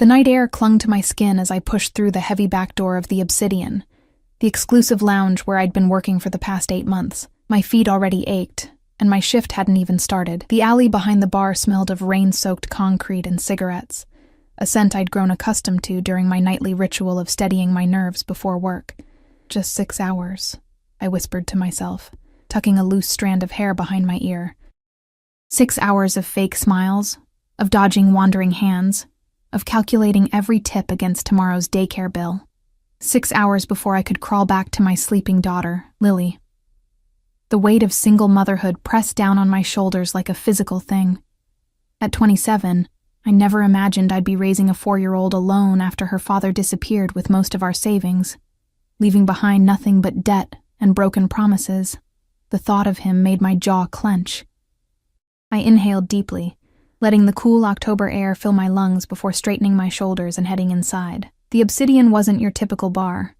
The night air clung to my skin as I pushed through the heavy back door of the Obsidian, the exclusive lounge where I'd been working for the past 8 months. My feet already ached, and my shift hadn't even started. The alley behind the bar smelled of rain-soaked concrete and cigarettes, a scent I'd grown accustomed to during my nightly ritual of steadying my nerves before work. Just 6 hours, I whispered to myself, tucking a loose strand of hair behind my ear. 6 hours of fake smiles, of dodging wandering hands, of calculating every tip against tomorrow's daycare bill. 6 hours before I could crawl back to my sleeping daughter, Lily. The weight of single motherhood pressed down on my shoulders like a physical thing. At 27, I never imagined I'd be raising a 4-year-old alone after her father disappeared with most of our savings, leaving behind nothing but debt and broken promises. The thought of him made my jaw clench. I inhaled deeply, letting the cool October air fill my lungs before straightening my shoulders and heading inside. The Obsidian wasn't your typical bar.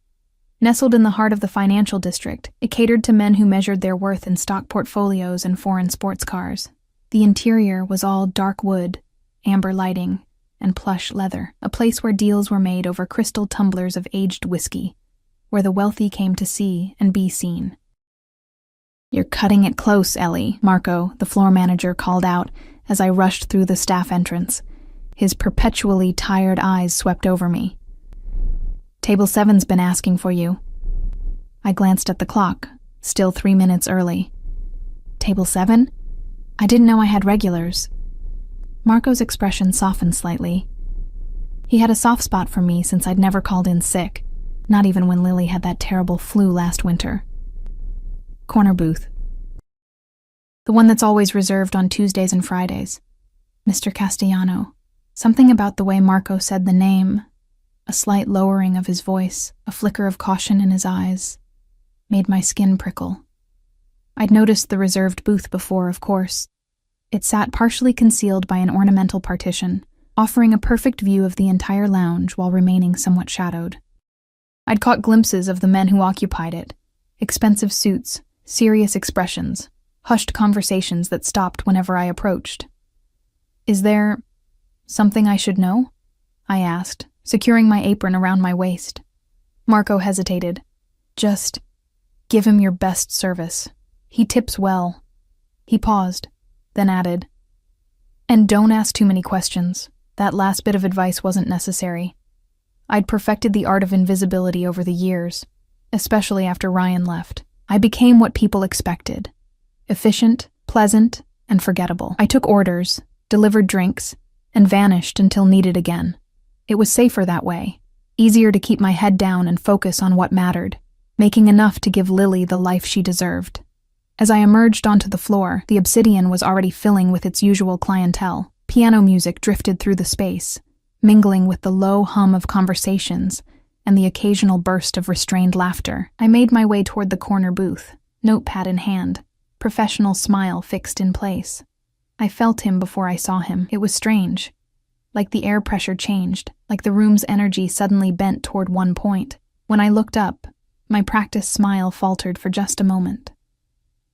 Nestled in the heart of the financial district, it catered to men who measured their worth in stock portfolios and foreign sports cars. The interior was all dark wood, amber lighting, and plush leather, a place where deals were made over crystal tumblers of aged whiskey, where the wealthy came to see and be seen. "You're cutting it close, Ellie," Marco, the floor manager, called out as I rushed through the staff entrance. His perpetually tired eyes swept over me. "Table 7's been asking for you." I glanced at the clock, still 3 minutes early. "Table 7? I didn't know I had regulars." Marco's expression softened slightly. He had a soft spot for me since I'd never called in sick, not even when Lily had that terrible flu last winter. "Corner booth. The one that's always reserved on Tuesdays and Fridays. Mr. Castellano." Something about the way Marco said the name, a slight lowering of his voice, a flicker of caution in his eyes, made my skin prickle. I'd noticed the reserved booth before, of course. It sat partially concealed by an ornamental partition, offering a perfect view of the entire lounge while remaining somewhat shadowed. I'd caught glimpses of the men who occupied it, expensive suits, serious expressions, hushed conversations that stopped whenever I approached. "Is there something I should know?" I asked, securing my apron around my waist. Marco hesitated. "Just give him your best service. He tips well." He paused, then added, "And don't ask too many questions. That last bit of advice wasn't necessary. I'd perfected the art of invisibility over the years, especially after Ryan left. I became what people expected. Efficient, pleasant, and forgettable. I took orders, delivered drinks, and vanished until needed again. It was safer that way, easier to keep my head down and focus on what mattered, making enough to give Lily the life she deserved. As I emerged onto the floor, the Obsidian was already filling with its usual clientele. Piano music drifted through the space, mingling with the low hum of conversations and the occasional burst of restrained laughter. I made my way toward the corner booth, notepad in hand, professional smile fixed in place. I felt him before I saw him. It was strange. Like the air pressure changed, like the room's energy suddenly bent toward one point. When I looked up, my practiced smile faltered for just a moment.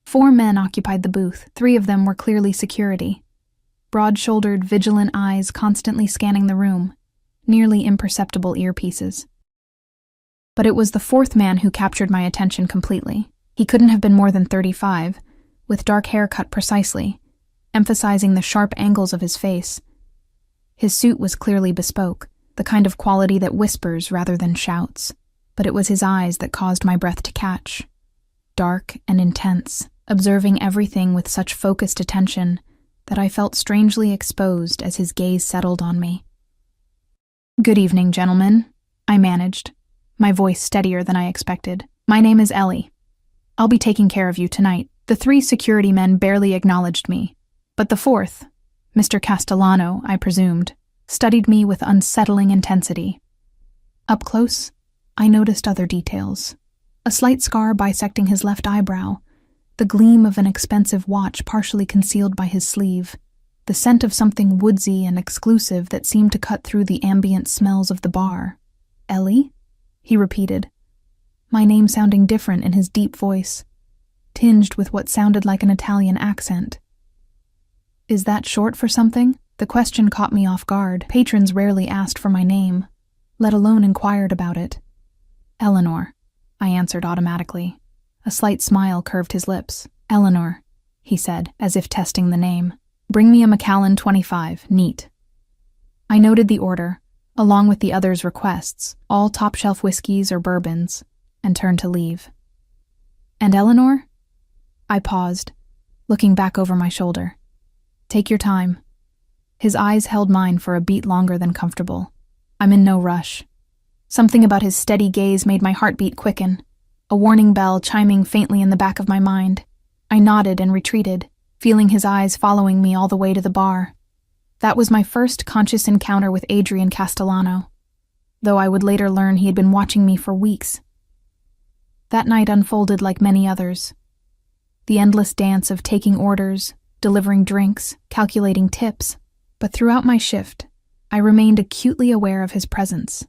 4 men occupied the booth. 3 of them were clearly security. Broad-shouldered, vigilant eyes constantly scanning the room, nearly imperceptible earpieces. But it was the 4th man who captured my attention completely. He couldn't have been more than 35, with dark hair cut precisely, emphasizing the sharp angles of his face. His suit was clearly bespoke, the kind of quality that whispers rather than shouts. But it was his eyes that caused my breath to catch. Dark and intense, observing everything with such focused attention that I felt strangely exposed as his gaze settled on me. "Good evening, gentlemen," I managed, my voice steadier than I expected. "My name is Ellie. I'll be taking care of you tonight." The 3 security men barely acknowledged me, but the 4th, Mr. Castellano, I presumed, studied me with unsettling intensity. Up close, I noticed other details. A slight scar bisecting his left eyebrow, the gleam of an expensive watch partially concealed by his sleeve, the scent of something woodsy and exclusive that seemed to cut through the ambient smells of the bar. "Ellie?" he repeated, my name sounding different in his deep voice, tinged with what sounded like an Italian accent. "Is that short for something?" The question caught me off guard. Patrons rarely asked for my name, let alone inquired about it. Eleanor, I answered automatically. A slight smile curved his lips. Eleanor, he said, as if testing the name. Bring me a Macallan 25, neat. I noted the order, along with the others' requests, all top-shelf whiskeys or bourbons, and turned to leave. And Eleanor? I paused, looking back over my shoulder. Take your time. His eyes held mine for a beat longer than comfortable. I'm in no rush. Something about his steady gaze made my heartbeat quicken, a warning bell chiming faintly in the back of my mind. I nodded and retreated, feeling his eyes following me all the way to the bar. That was my first conscious encounter with Adrian Castellano, though I would later learn he had been watching me for weeks. That night unfolded like many others. The endless dance of taking orders, delivering drinks, calculating tips, but throughout my shift, I remained acutely aware of his presence,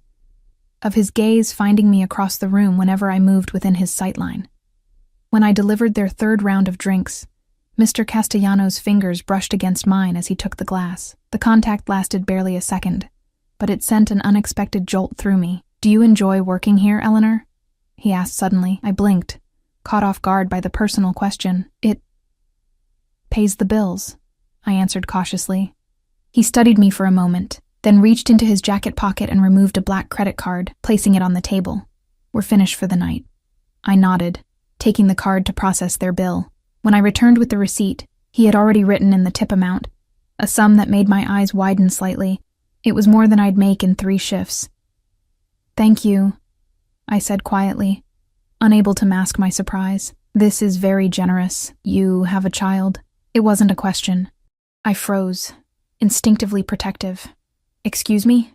of his gaze finding me across the room whenever I moved within his sightline. When I delivered their third round of drinks, Mr. Castellano's fingers brushed against mine as he took the glass. The contact lasted barely a second, but it sent an unexpected jolt through me. Do you enjoy working here, Eleanor? He asked suddenly. I blinked, caught off guard by the personal question. It pays the bills, I answered cautiously. He studied me for a moment, then reached into his jacket pocket and removed a black credit card, placing it on the table. We're finished for the night. I nodded, taking the card to process their bill. When I returned with the receipt, he had already written in the tip amount, a sum that made my eyes widen slightly. It was more than I'd make in 3 shifts. Thank you, I said quietly, unable to mask my surprise. This is very generous. You have a child? It wasn't a question. I froze, instinctively protective. Excuse me?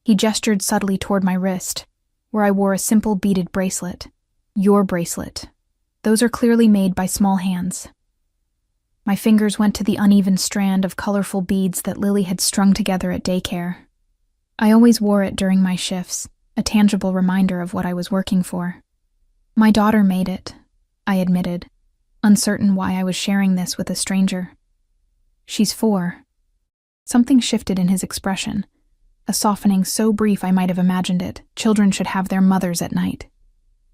He gestured subtly toward my wrist, where I wore a simple beaded bracelet. Your bracelet. Those are clearly made by small hands. My fingers went to the uneven strand of colorful beads that Lily had strung together at daycare. I always wore it during my shifts, a tangible reminder of what I was working for. My daughter made it, I admitted, uncertain why I was sharing this with a stranger. She's 4. Something shifted in his expression, a softening so brief I might have imagined it. Children should have their mothers at night,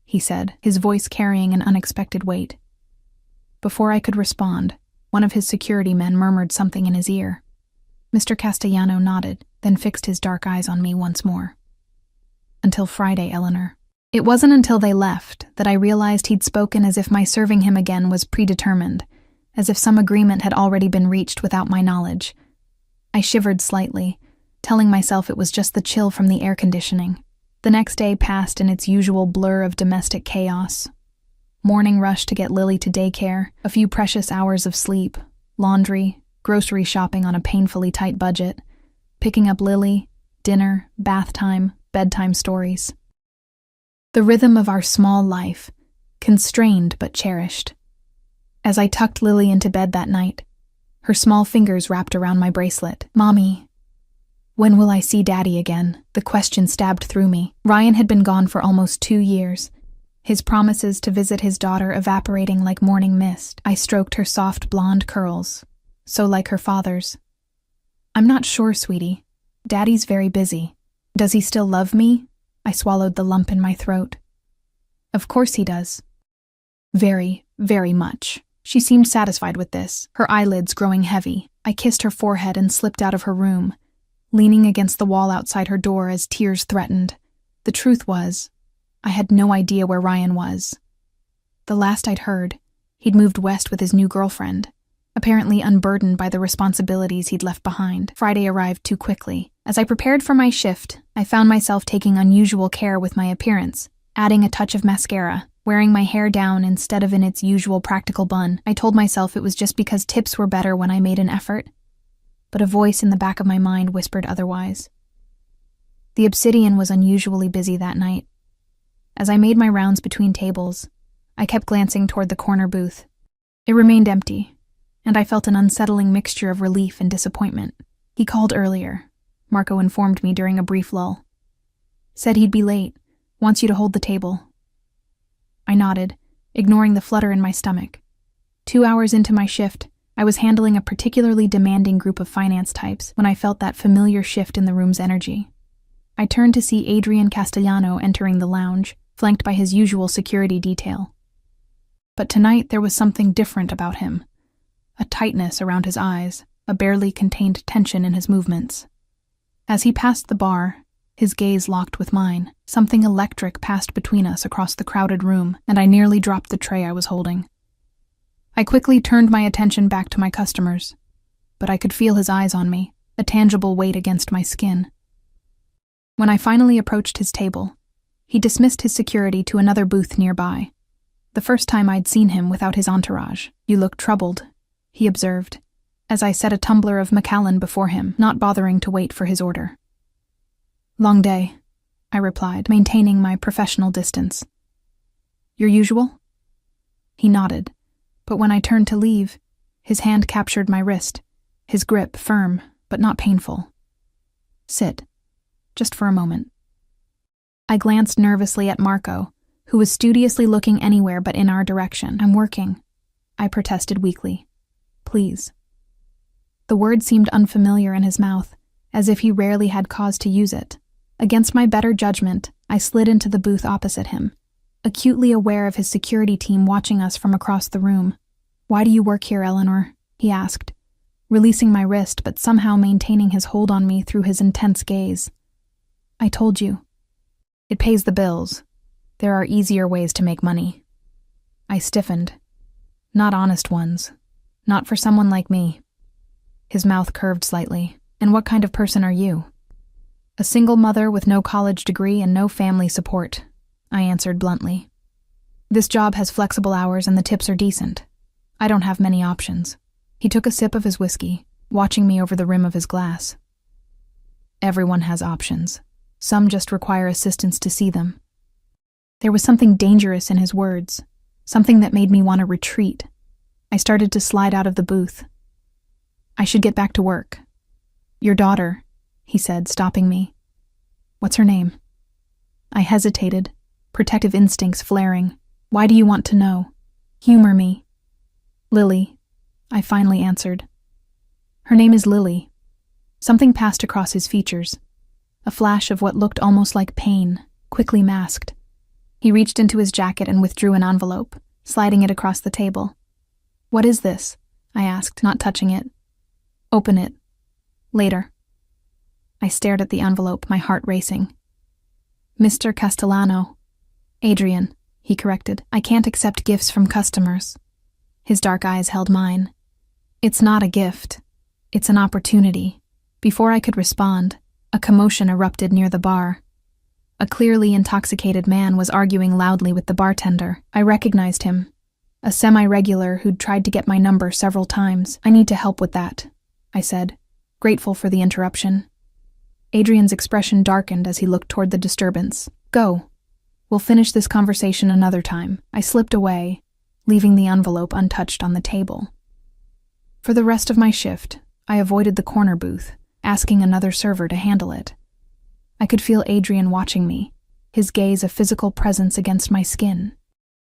he said, his voice carrying an unexpected weight. Before I could respond, one of his security men murmured something in his ear. Mr. Castellano nodded, then fixed his dark eyes on me once more. Until Friday, Eleanor. It wasn't until they left that I realized he'd spoken as if my serving him again was predetermined, as if some agreement had already been reached without my knowledge. I shivered slightly, telling myself it was just the chill from the air conditioning. The next day passed in its usual blur of domestic chaos. Morning rush to get Lily to daycare, a few precious hours of sleep, laundry, grocery shopping on a painfully tight budget, picking up Lily, dinner, bath time, bedtime stories. The rhythm of our small life, constrained but cherished. As I tucked Lily into bed that night, her small fingers wrapped around my bracelet. Mommy, when will I see Daddy again? The question stabbed through me. Ryan had been gone for almost 2 years, his promises to visit his daughter evaporating like morning mist. I stroked her soft blonde curls, so like her father's. I'm not sure, sweetie. Daddy's very busy. Does he still love me? I swallowed the lump in my throat. Of course he does. Very, very much. She seemed satisfied with this, her eyelids growing heavy. I kissed her forehead and slipped out of her room, leaning against the wall outside her door as tears threatened. The truth was, I had no idea where Ryan was. The last I'd heard, he'd moved west with his new girlfriend, apparently unburdened by the responsibilities he'd left behind. Friday arrived too quickly. As I prepared for my shift, I found myself taking unusual care with my appearance, adding a touch of mascara, wearing my hair down instead of in its usual practical bun. I told myself it was just because tips were better when I made an effort, but a voice in the back of my mind whispered otherwise. The Obsidian was unusually busy that night. As I made my rounds between tables, I kept glancing toward the corner booth. It remained empty, and I felt an unsettling mixture of relief and disappointment. He called earlier, Marco informed me during a brief lull. Said he'd be late, wants you to hold the table. I nodded, ignoring the flutter in my stomach. 2 hours into my shift, I was handling a particularly demanding group of finance types when I felt that familiar shift in the room's energy. I turned to see Adrian Castellano entering the lounge, flanked by his usual security detail. But tonight there was something different about him. A tightness around his eyes, a barely contained tension in his movements. As he passed the bar, his gaze locked with mine. Something electric passed between us across the crowded room, and I nearly dropped the tray I was holding. I quickly turned my attention back to my customers, but I could feel his eyes on me, a tangible weight against my skin. When I finally approached his table, he dismissed his security to another booth nearby. The first time I'd seen him without his entourage. "You look troubled," he observed, as I set a tumbler of Macallan before him, not bothering to wait for his order. "Long day," I replied, maintaining my professional distance. "Your usual?" He nodded, but when I turned to leave, his hand captured my wrist, his grip firm but not painful. "Sit, just for a moment." I glanced nervously at Marco, who was studiously looking anywhere but in our direction. "I'm working," I protested weakly. "Please." The word seemed unfamiliar in his mouth, as if he rarely had cause to use it. Against my better judgment, I slid into the booth opposite him, acutely aware of his security team watching us from across the room. "Why do you work here, Eleanor?" he asked, releasing my wrist but somehow maintaining his hold on me through his intense gaze. "I told you. It pays the bills. There are easier ways to make money." I stiffened. "Not honest ones. Not for someone like me." His mouth curved slightly. "And what kind of person are you?" "A single mother with no college degree and no family support," I answered bluntly. "This job has flexible hours and the tips are decent. I don't have many options." He took a sip of his whiskey, watching me over the rim of his glass. "Everyone has options. Some just require assistance to see them." There was something dangerous in his words, something that made me want to retreat. I started to slide out of the booth. "I should get back to work." "Your daughter," he said, stopping me. "What's her name?" I hesitated, protective instincts flaring. "Why do you want to know? Humor me." "Lily," I finally answered. "Her name is Lily." Something passed across his features, a flash of what looked almost like pain, quickly masked. He reached into his jacket and withdrew an envelope, sliding it across the table. "What is this?" I asked, not touching it. "Open it. Later." I stared at the envelope, my heart racing. "Mr. Castellano." "Adrian," he corrected. "I can't accept gifts from customers." His dark eyes held mine. "It's not a gift. It's an opportunity." Before I could respond, a commotion erupted near the bar. A clearly intoxicated man was arguing loudly with the bartender. I recognized him, a semi-regular who'd tried to get my number several times. "I need to help with that," I said, grateful for the interruption. Adrian's expression darkened as he looked toward the disturbance. "Go. We'll finish this conversation another time." I slipped away, leaving the envelope untouched on the table. For the rest of my shift, I avoided the corner booth, asking another server to handle it. I could feel Adrian watching me, his gaze a physical presence against my skin.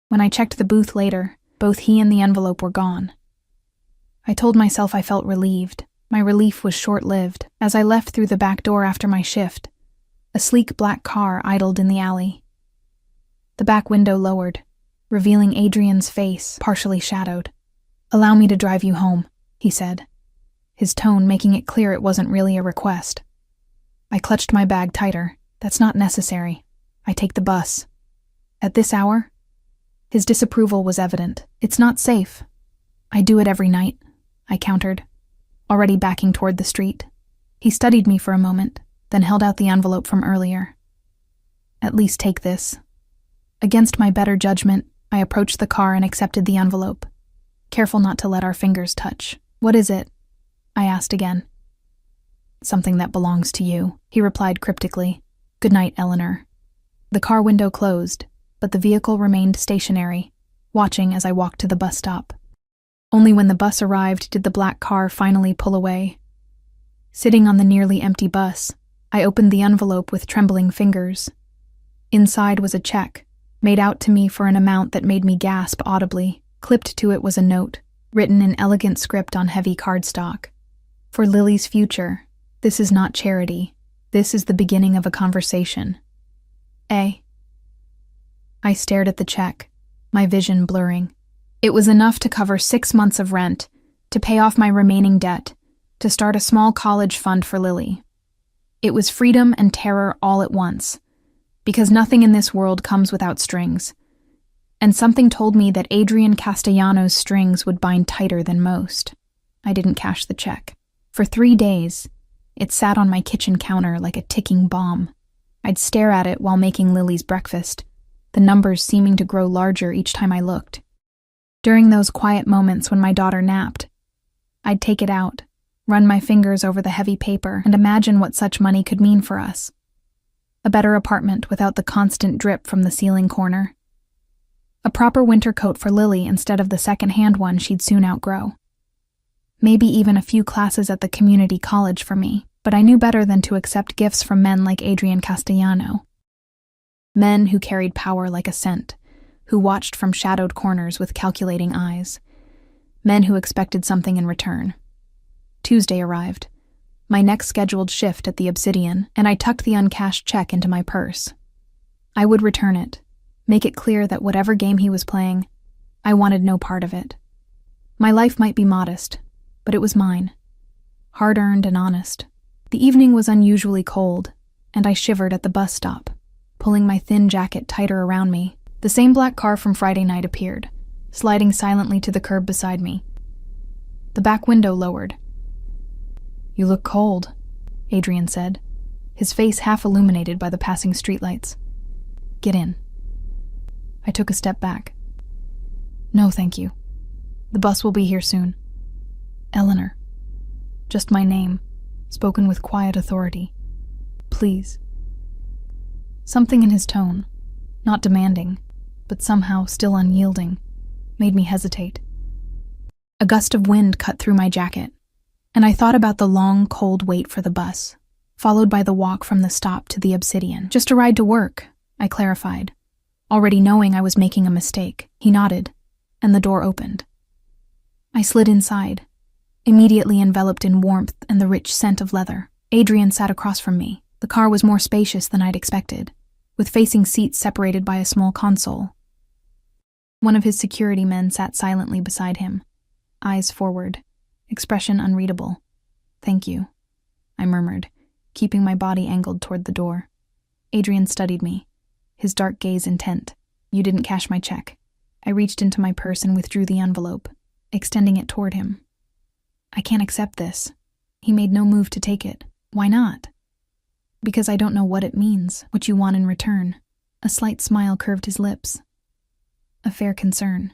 When I checked the booth later, both he and the envelope were gone. I told myself I felt relieved. My relief was short-lived. As I left through the back door after my shift, a sleek black car idled in the alley. The back window lowered, revealing Adrian's face, partially shadowed. "Allow me to drive you home," he said, his tone making it clear it wasn't really a request. I clutched my bag tighter. "That's not necessary. I take the bus." "At this hour?" His disapproval was evident. "It's not safe." "I do it every night," I countered, already backing toward the street. He studied me for a moment, then held out the envelope from earlier. "At least take this." Against my better judgment, I approached the car and accepted the envelope, careful not to let our fingers touch. "What is it?" I asked again. "Something that belongs to you," he replied cryptically. "Good night, Eleanor." The car window closed, but the vehicle remained stationary, watching as I walked to the bus stop. Only when the bus arrived did the black car finally pull away. Sitting on the nearly empty bus, I opened the envelope with trembling fingers. Inside was a check, made out to me for an amount that made me gasp audibly. Clipped to it was a note, written in elegant script on heavy cardstock. For Lily's future, this is not charity. This is the beginning of a conversation. I stared at the check, my vision blurring. It was enough to cover 6 months of rent, to pay off my remaining debt, to start a small college fund for Lily. It was freedom and terror all at once, because nothing in this world comes without strings. And something told me that Adrian Castellano's strings would bind tighter than most. I didn't cash the check. For 3 days, it sat on my kitchen counter like a ticking bomb. I'd stare at it while making Lily's breakfast, the numbers seeming to grow larger each time I looked. During those quiet moments when my daughter napped, I'd take it out, run my fingers over the heavy paper, and imagine what such money could mean for us. A better apartment without the constant drip from the ceiling corner. A proper winter coat for Lily instead of the second-hand one she'd soon outgrow. Maybe even a few classes at the community college for me, but I knew better than to accept gifts from men like Adrian Castellano. Men who carried power like a scent, who watched from shadowed corners with calculating eyes. Men who expected something in return. Tuesday arrived, my next scheduled shift at the Obsidian, and I tucked the uncashed check into my purse. I would return it, make it clear that whatever game he was playing, I wanted no part of it. My life might be modest, but it was mine. Hard-earned and honest. The evening was unusually cold, and I shivered at the bus stop, pulling my thin jacket tighter around me. The same black car from Friday night appeared, sliding silently to the curb beside me. The back window lowered. "You look cold," Adrian said, his face half illuminated by the passing streetlights. "Get in." I took a step back. "No, thank you. The bus will be here soon." "Eleanor." Just my name, spoken with quiet authority. "Please." Something in his tone, not demanding, but somehow still unyielding, made me hesitate. A gust of wind cut through my jacket, and I thought about the long, cold wait for the bus, followed by the walk from the stop to the Obsidian. "Just a ride to work," I clarified, already knowing I was making a mistake. He nodded, and the door opened. I slid inside, immediately enveloped in warmth and the rich scent of leather. Adrian sat across from me. The car was more spacious than I'd expected, with facing seats separated by a small console. One of his security men sat silently beside him, eyes forward, expression unreadable. "Thank you," I murmured, keeping my body angled toward the door. Adrian studied me, his dark gaze intent. "You didn't cash my check." I reached into my purse and withdrew the envelope, extending it toward him. "I can't accept this." He made no move to take it. "Why not?" "Because I don't know what it means, what you want in return." A slight smile curved his lips. A fair concern.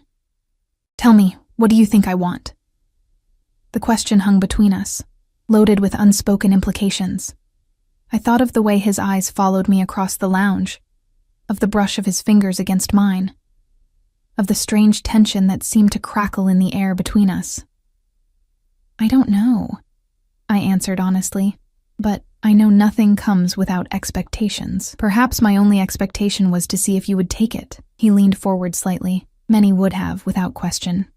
"Tell me, what do you think I want?" The question hung between us, loaded with unspoken implications. I thought of the way his eyes followed me across the lounge, of the brush of his fingers against mine, of the strange tension that seemed to crackle in the air between us. "I don't know," I answered honestly, "but I know nothing comes without expectations. Perhaps my only expectation was to see if you would take it." He leaned forward slightly. "Many would have, without question."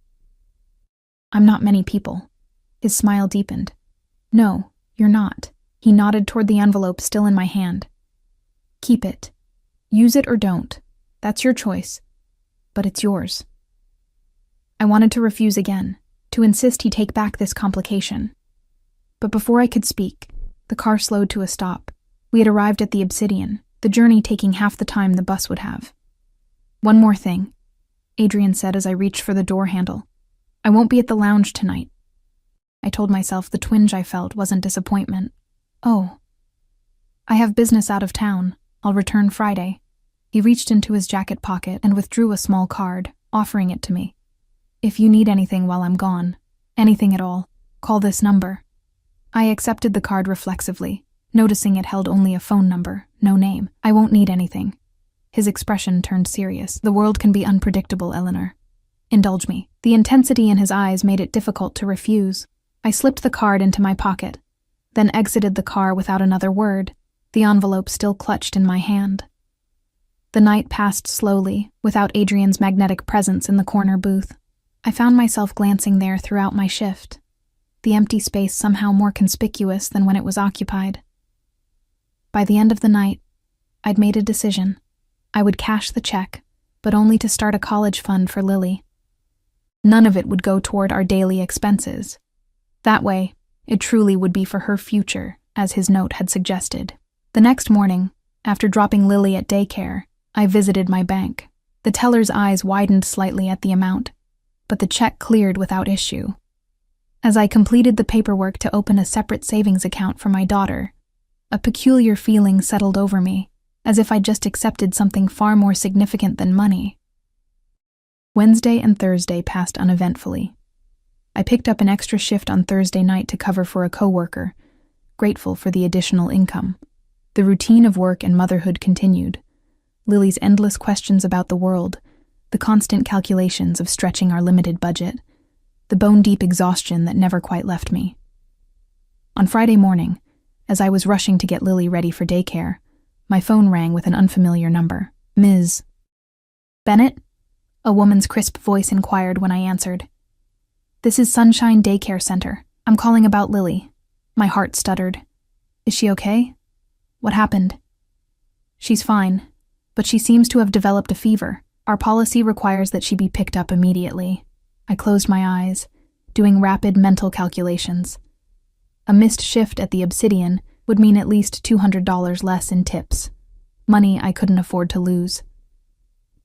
"I'm not many people." His smile deepened. "No, you're not." He nodded toward the envelope still in my hand. "Keep it. Use it or don't. That's your choice. But it's yours." I wanted to refuse again, to insist he take back this complication. But before I could speak, the car slowed to a stop. We had arrived at the Obsidian, the journey taking half the time the bus would have. "One more thing," Adrian said as I reached for the door handle. "I won't be at the lounge tonight." I told myself the twinge I felt wasn't disappointment. "Oh. I have business out of town. I'll return Friday." He reached into his jacket pocket and withdrew a small card, offering it to me. "If you need anything while I'm gone, anything at all, call this number." I accepted the card reflexively, noticing it held only a phone number, no name. "I won't need anything." His expression turned serious. "The world can be unpredictable, Eleanor. Indulge me." The intensity in his eyes made it difficult to refuse. I slipped the card into my pocket, then exited the car without another word, the envelope still clutched in my hand. The night passed slowly, without Adrian's magnetic presence in the corner booth. I found myself glancing there throughout my shift, the empty space somehow more conspicuous than when it was occupied. By the end of the night, I'd made a decision. I would cash the check, but only to start a college fund for Lily. None of it would go toward our daily expenses. That way, it truly would be for her future, as his note had suggested. The next morning, after dropping Lily at daycare, I visited my bank. The teller's eyes widened slightly at the amount, but the check cleared without issue. As I completed the paperwork to open a separate savings account for my daughter, a peculiar feeling settled over me, as if I'd just accepted something far more significant than money. Wednesday and Thursday passed uneventfully. I picked up an extra shift on Thursday night to cover for a coworker, grateful for the additional income. The routine of work and motherhood continued. Lily's endless questions about the world, the constant calculations of stretching our limited budget, the bone-deep exhaustion that never quite left me. On Friday morning, as I was rushing to get Lily ready for daycare, my phone rang with an unfamiliar number. Ms. Bennett? A woman's crisp voice inquired when I answered. This is Sunshine Daycare Center. I'm calling about Lily. My heart stuttered. Is she okay? What happened? She's fine, but she seems to have developed a fever. Our policy requires that she be picked up immediately. I closed my eyes, doing rapid mental calculations. A missed shift at the Obsidian would mean at least $200 less in tips, money I couldn't afford to lose.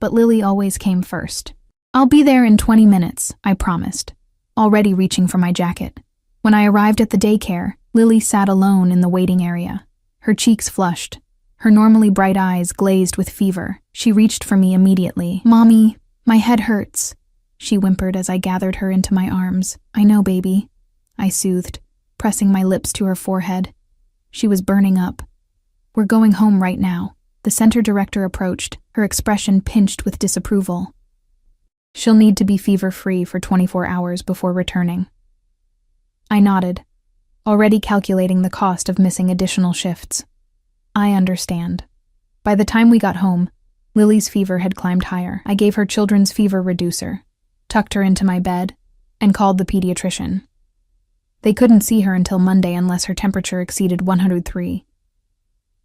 But Lily always came first. I'll be there in 20 minutes, I promised, already reaching for my jacket. When I arrived at the daycare, Lily sat alone in the waiting area, her cheeks flushed, her normally bright eyes glazed with fever. She reached for me immediately. Mommy, my head hurts, she whimpered as I gathered her into my arms. I know, baby, I soothed, pressing my lips to her forehead. She was burning up. We're going home right now. The center director approached, her expression pinched with disapproval. She'll need to be fever-free for 24 hours before returning. I nodded, already calculating the cost of missing additional shifts. I understand. By the time we got home, Lily's fever had climbed higher. I gave her children's fever reducer, tucked her into my bed, and called the pediatrician. They couldn't see her until Monday unless her temperature exceeded 103.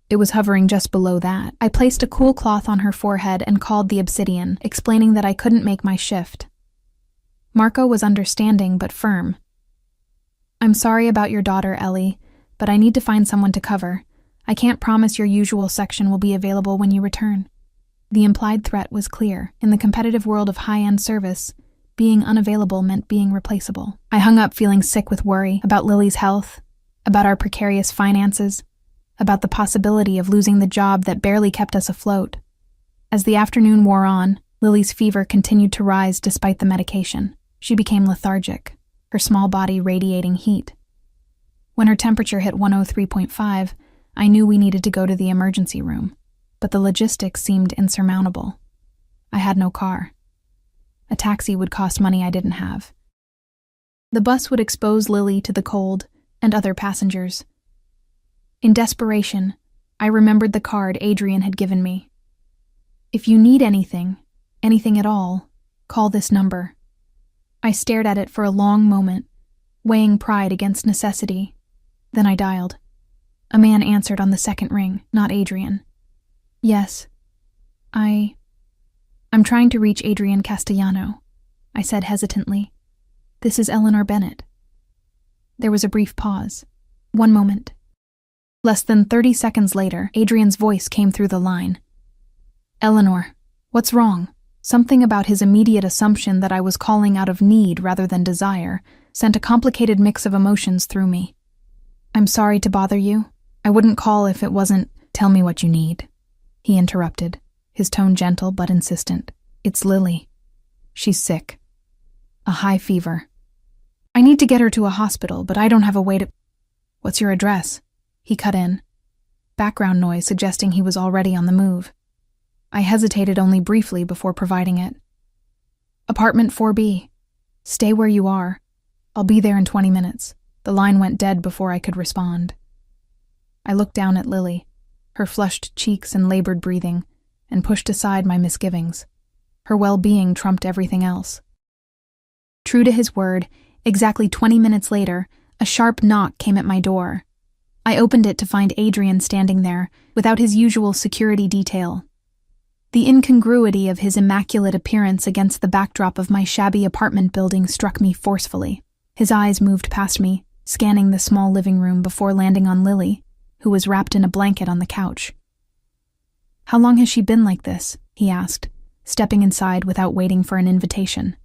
It was hovering just below that. I placed a cool cloth on her forehead and called the Obsidian, explaining that I couldn't make my shift. Marco was understanding but firm. I'm sorry about your daughter, Ellie, but I need to find someone to cover. I can't promise your usual section will be available when you return. The implied threat was clear. In the competitive world of high-end service, being unavailable meant being replaceable. I hung up feeling sick with worry about Lily's health, about our precarious finances, about the possibility of losing the job that barely kept us afloat. As the afternoon wore on, Lily's fever continued to rise despite the medication. She became lethargic, her small body radiating heat. When her temperature hit 103.5, I knew we needed to go to the emergency room, but the logistics seemed insurmountable. I had no car. A taxi would cost money I didn't have. The bus would expose Lily to the cold and other passengers. In desperation, I remembered the card Adrian had given me. If you need anything at all, call this number. I stared at it for a long moment, weighing pride against necessity. Then I dialed. A man answered on the second ring, not Adrian. Yes. I'm trying to reach Adrian Castellano, I said hesitantly. This is Eleanor Bennett. There was a brief pause. 1 moment. Less than 30 seconds later, Adrian's voice came through the line. Eleanor, what's wrong? Something about his immediate assumption that I was calling out of need rather than desire sent a complicated mix of emotions through me. I'm sorry to bother you. I wouldn't call if it wasn't. Tell me what you need, he interrupted, his tone gentle but insistent. It's Lily. She's sick. A high fever. I need to get her to a hospital, but I don't have a way to... What's your address? He cut in, background noise suggesting he was already on the move. I hesitated only briefly before providing it. Apartment 4B. Stay where you are. I'll be there in 20 minutes. The line went dead before I could respond. I looked down at Lily, her flushed cheeks and labored breathing, and pushed aside my misgivings. Her well-being trumped everything else. True to his word, exactly 20 minutes later, a sharp knock came at my door. I opened it to find Adrian standing there, without his usual security detail. The incongruity of his immaculate appearance against the backdrop of my shabby apartment building struck me forcefully. His eyes moved past me, scanning the small living room before landing on Lily, who was wrapped in a blanket on the couch. "How long has she been like this?" he asked, stepping inside without waiting for an invitation.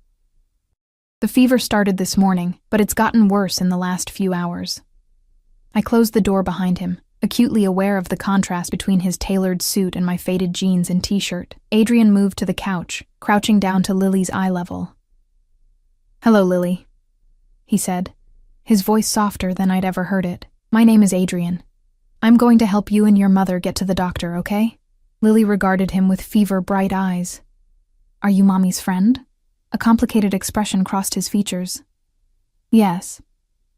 "The fever started this morning, but it's gotten worse in the last few hours." I closed the door behind him, acutely aware of the contrast between his tailored suit and my faded jeans and t-shirt. Adrian moved to the couch, crouching down to Lily's eye level. "Hello, Lily," he said, his voice softer than I'd ever heard it. "My name is Adrian. I'm going to help you and your mother get to the doctor, okay?" Lily regarded him with fever-bright eyes. "Are you Mommy's friend?" A complicated expression crossed his features. "Yes,"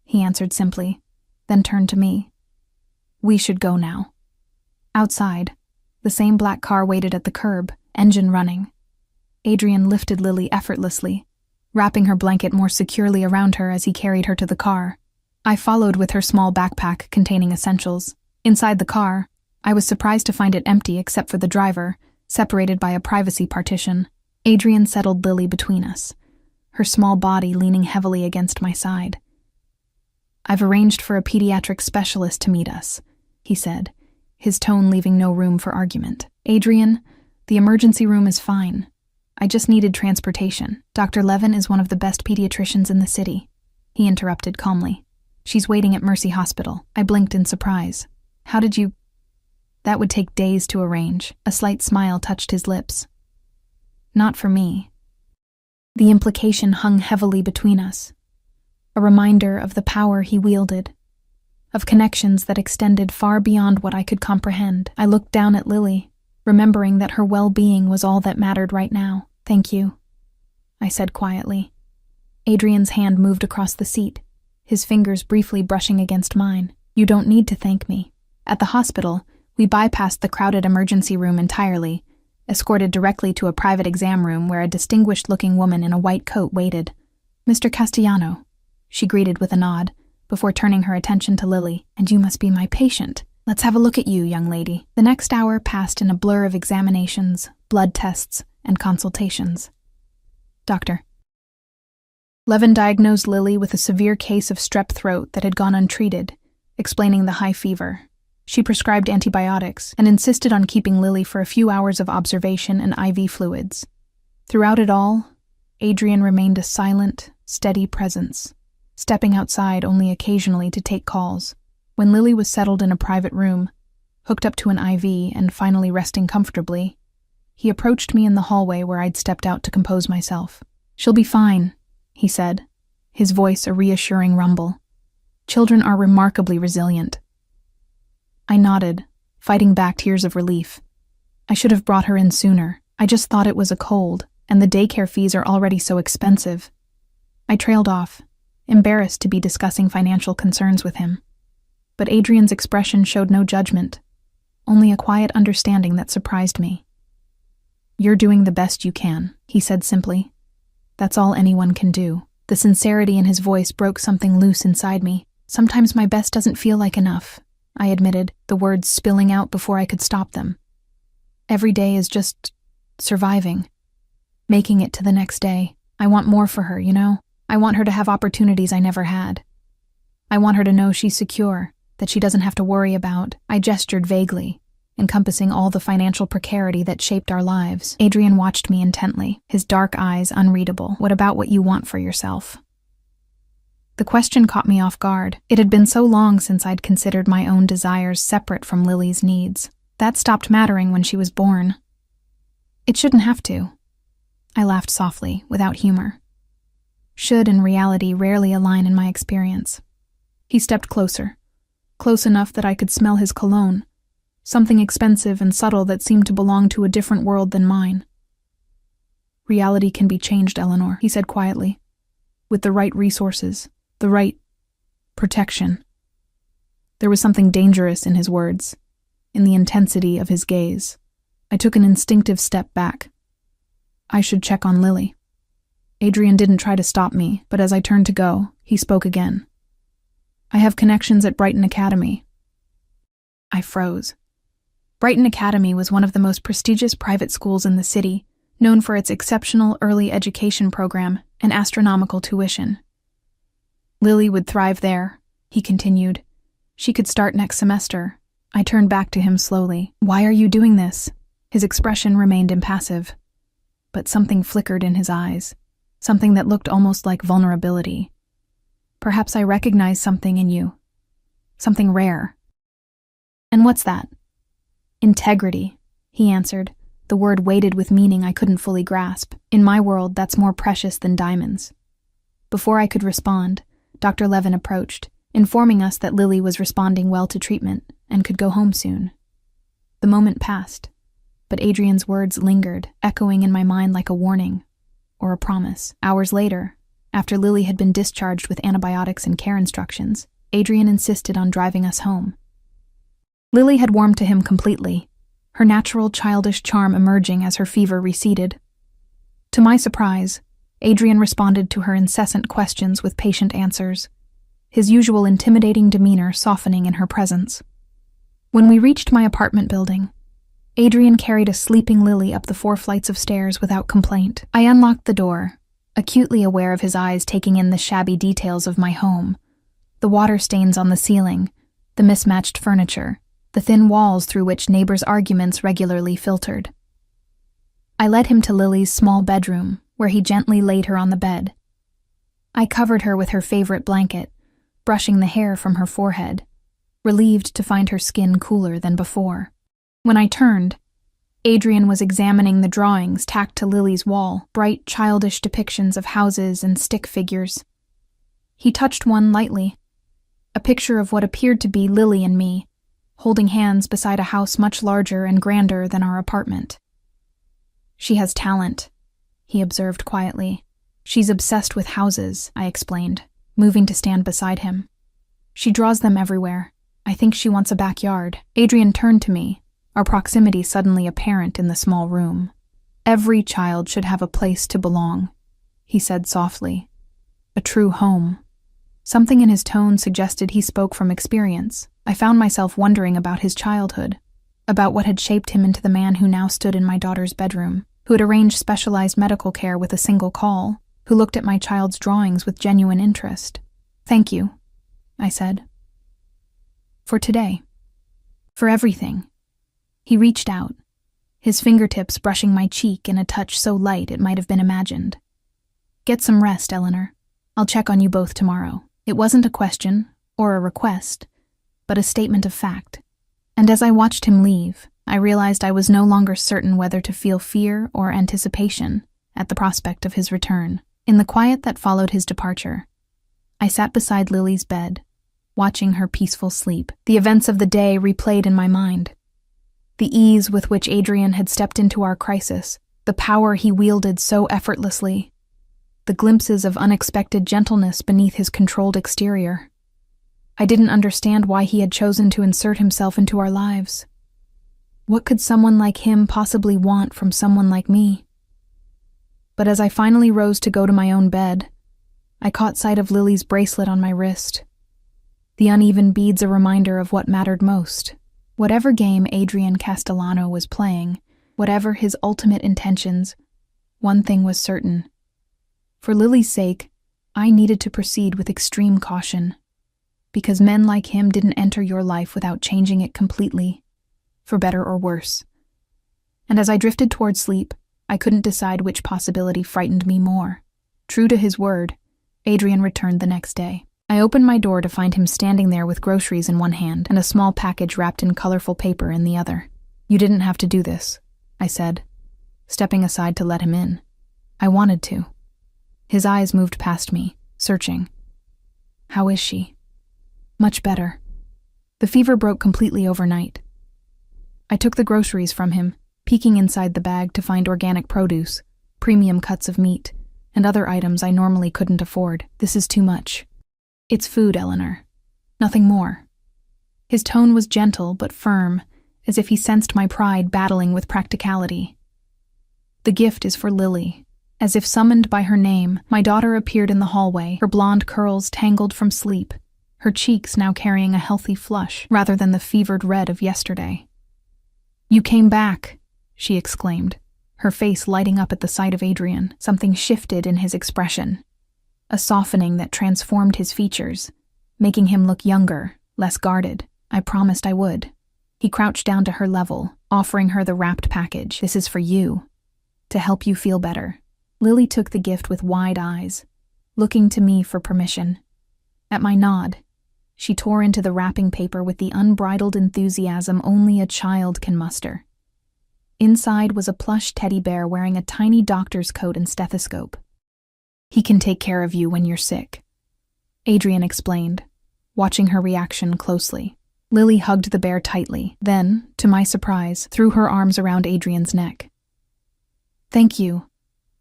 he answered simply, then turned to me. "We should go now." Outside, the same black car waited at the curb, engine running. Adrian lifted Lily effortlessly, wrapping her blanket more securely around her as he carried her to the car. I followed with her small backpack containing essentials. Inside the car, I was surprised to find it empty except for the driver, separated by a privacy partition. Adrian settled Lily between us, her small body leaning heavily against my side. "I've arranged for a pediatric specialist to meet us," he said, his tone leaving no room for argument. "Adrian, the emergency room is fine. I just needed transportation. Dr. Levin is one of the best pediatricians in the city," he interrupted calmly. "She's waiting at Mercy Hospital." I blinked in surprise. "How did you—" "That would take days to arrange." A slight smile touched his lips. "Not for me." The implication hung heavily between us, a reminder of the power he wielded, of connections that extended far beyond what I could comprehend. I looked down at Lily, remembering that her well-being was all that mattered right now. "Thank you," I said quietly. Adrian's hand moved across the seat, his fingers briefly brushing against mine. "You don't need to thank me." At the hospital, we bypassed the crowded emergency room entirely, escorted directly to a private exam room where a distinguished-looking woman in a white coat waited. "Mr. Castellano," she greeted with a nod, before turning her attention to Lily. "And you must be my patient. Let's have a look at you, young lady." The next hour passed in a blur of examinations, blood tests, and consultations. "Doctor." Levin diagnosed Lily with a severe case of strep throat that had gone untreated, explaining the high fever. She prescribed antibiotics and insisted on keeping Lily for a few hours of observation and IV fluids. Throughout it all, Adrian remained a silent, steady presence, stepping outside only occasionally to take calls. When Lily was settled in a private room, hooked up to an IV and finally resting comfortably, he approached me in the hallway where I'd stepped out to compose myself. "She'll be fine," he said, his voice a reassuring rumble. "Children are remarkably resilient." I nodded, fighting back tears of relief. I should have brought her in sooner. I just thought it was a cold, and the daycare fees are already so expensive. I trailed off, embarrassed to be discussing financial concerns with him. But Adrian's expression showed no judgment, only a quiet understanding that surprised me. "You're doing the best you can," he said simply. "That's all anyone can do." The sincerity in his voice broke something loose inside me. "Sometimes my best doesn't feel like enough," I admitted, the words spilling out before I could stop them. "Every day is just surviving, making it to the next day. I want more for her, you know? I want her to have opportunities I never had. I want her to know she's secure, that she doesn't have to worry about." I gestured vaguely, encompassing all the financial precarity that shaped our lives. Adrian watched me intently, his dark eyes unreadable. "What about what you want for yourself?" The question caught me off guard. It had been so long since I'd considered my own desires separate from Lily's needs. That stopped mattering when she was born. It shouldn't have to. I laughed softly, without humor. Should and reality rarely align in my experience. He stepped closer, close enough that I could smell his cologne, something expensive and subtle that seemed to belong to a different world than mine. "Reality can be changed, Eleanor," he said quietly, "with the right resources. The right protection." There was something dangerous in his words, in the intensity of his gaze. I took an instinctive step back. I should check on Lily. Adrian didn't try to stop me, but as I turned to go, he spoke again. I have connections at Brighton Academy. I froze. Brighton Academy was one of the most prestigious private schools in the city, known for its exceptional early education program and astronomical tuition. Lily would thrive there, he continued. She could start next semester. I turned back to him slowly. Why are you doing this? His expression remained impassive, but something flickered in his eyes, something that looked almost like vulnerability. Perhaps I recognize something in you. Something rare. And what's that? Integrity, he answered, the word weighted with meaning I couldn't fully grasp. In my world, that's more precious than diamonds. Before I could respond, Dr. Levin approached, informing us that Lily was responding well to treatment and could go home soon. The moment passed, but Adrian's words lingered, echoing in my mind like a warning or a promise. Hours later, after Lily had been discharged with antibiotics and care instructions, Adrian insisted on driving us home. Lily had warmed to him completely, her natural childish charm emerging as her fever receded. To my surprise, Adrian responded to her incessant questions with patient answers, his usual intimidating demeanor softening in her presence. When we reached my apartment building, Adrian carried a sleeping Lily up the 4 flights of stairs without complaint. I unlocked the door, acutely aware of his eyes taking in the shabby details of my home, the water stains on the ceiling, the mismatched furniture, the thin walls through which neighbors' arguments regularly filtered. I led him to Lily's small bedroom, where he gently laid her on the bed. I covered her with her favorite blanket, brushing the hair from her forehead, relieved to find her skin cooler than before. When I turned, Adrian was examining the drawings tacked to Lily's wall, bright, childish depictions of houses and stick figures. He touched one lightly, a picture of what appeared to be Lily and me, holding hands beside a house much larger and grander than our apartment. She has talent, he observed quietly. She's obsessed with houses, I explained, moving to stand beside him. She draws them everywhere. I think she wants a backyard. Adrian turned to me, our proximity suddenly apparent in the small room. Every child should have a place to belong, he said softly. A true home. Something in his tone suggested he spoke from experience. I found myself wondering about his childhood, about what had shaped him into the man who now stood in my daughter's bedroom, who had arranged specialized medical care with a single call, who looked at my child's drawings with genuine interest. Thank you, I said. For today. For everything. He reached out, his fingertips brushing my cheek in a touch so light it might have been imagined. Get some rest, Eleanor. I'll check on you both tomorrow. It wasn't a question or a request, but a statement of fact. And as I watched him leave, I realized I was no longer certain whether to feel fear or anticipation at the prospect of his return. In the quiet that followed his departure, I sat beside Lily's bed, watching her peaceful sleep. The events of the day replayed in my mind. The ease with which Adrian had stepped into our crisis, the power he wielded so effortlessly, the glimpses of unexpected gentleness beneath his controlled exterior. I didn't understand why he had chosen to insert himself into our lives. What could someone like him possibly want from someone like me? But as I finally rose to go to my own bed, I caught sight of Lily's bracelet on my wrist. The uneven beads a reminder of what mattered most. Whatever game Adrian Castellano was playing, whatever his ultimate intentions, one thing was certain. For Lily's sake, I needed to proceed with extreme caution, because men like him didn't enter your life without changing it completely, for better or worse. And as I drifted toward sleep, I couldn't decide which possibility frightened me more. True to his word, Adrian returned the next day. I opened my door to find him standing there with groceries in one hand and a small package wrapped in colorful paper in the other. You didn't have to do this, I said, stepping aside to let him in. I wanted to. His eyes moved past me, searching. How is she? Much better. The fever broke completely overnight. I took the groceries from him, peeking inside the bag to find organic produce, premium cuts of meat, and other items I normally couldn't afford. This is too much. It's food, Eleanor. Nothing more. His tone was gentle but firm, as if he sensed my pride battling with practicality. The gift is for Lily, As if summoned by her name, my daughter appeared in the hallway, her blonde curls tangled from sleep, her cheeks now carrying a healthy flush rather than the fevered red of yesterday. "You came back," she exclaimed, her face lighting up at the sight of Adrian. Something shifted in his expression, a softening that transformed his features, making him look younger, less guarded. "I promised I would." He crouched down to her level, offering her the wrapped package. "This is for you, to help you feel better." Lily took the gift with wide eyes, looking to me for permission. At my nod, she tore into the wrapping paper with the unbridled enthusiasm only a child can muster. Inside was a plush teddy bear wearing a tiny doctor's coat and stethoscope. "He can take care of you when you're sick," Adrian explained, watching her reaction closely. Lily hugged the bear tightly, then, to my surprise, threw her arms around Adrian's neck. "Thank you.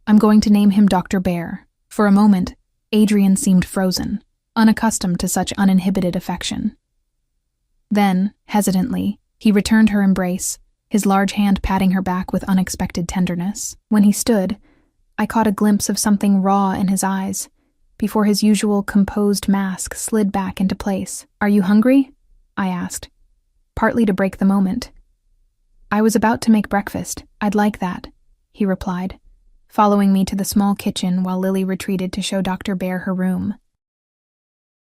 I'm going to name him Dr. Bear." For a moment, Adrian seemed frozen, unaccustomed to such uninhibited affection. Then, hesitantly, he returned her embrace, his large hand patting her back with unexpected tenderness. When he stood, I caught a glimpse of something raw in his eyes, before his usual composed mask slid back into place. "Are you hungry?" I asked, partly to break the moment. "I was about to make breakfast. I'd like that," he replied, following me to the small kitchen while Lily retreated to show Dr. Bear her room.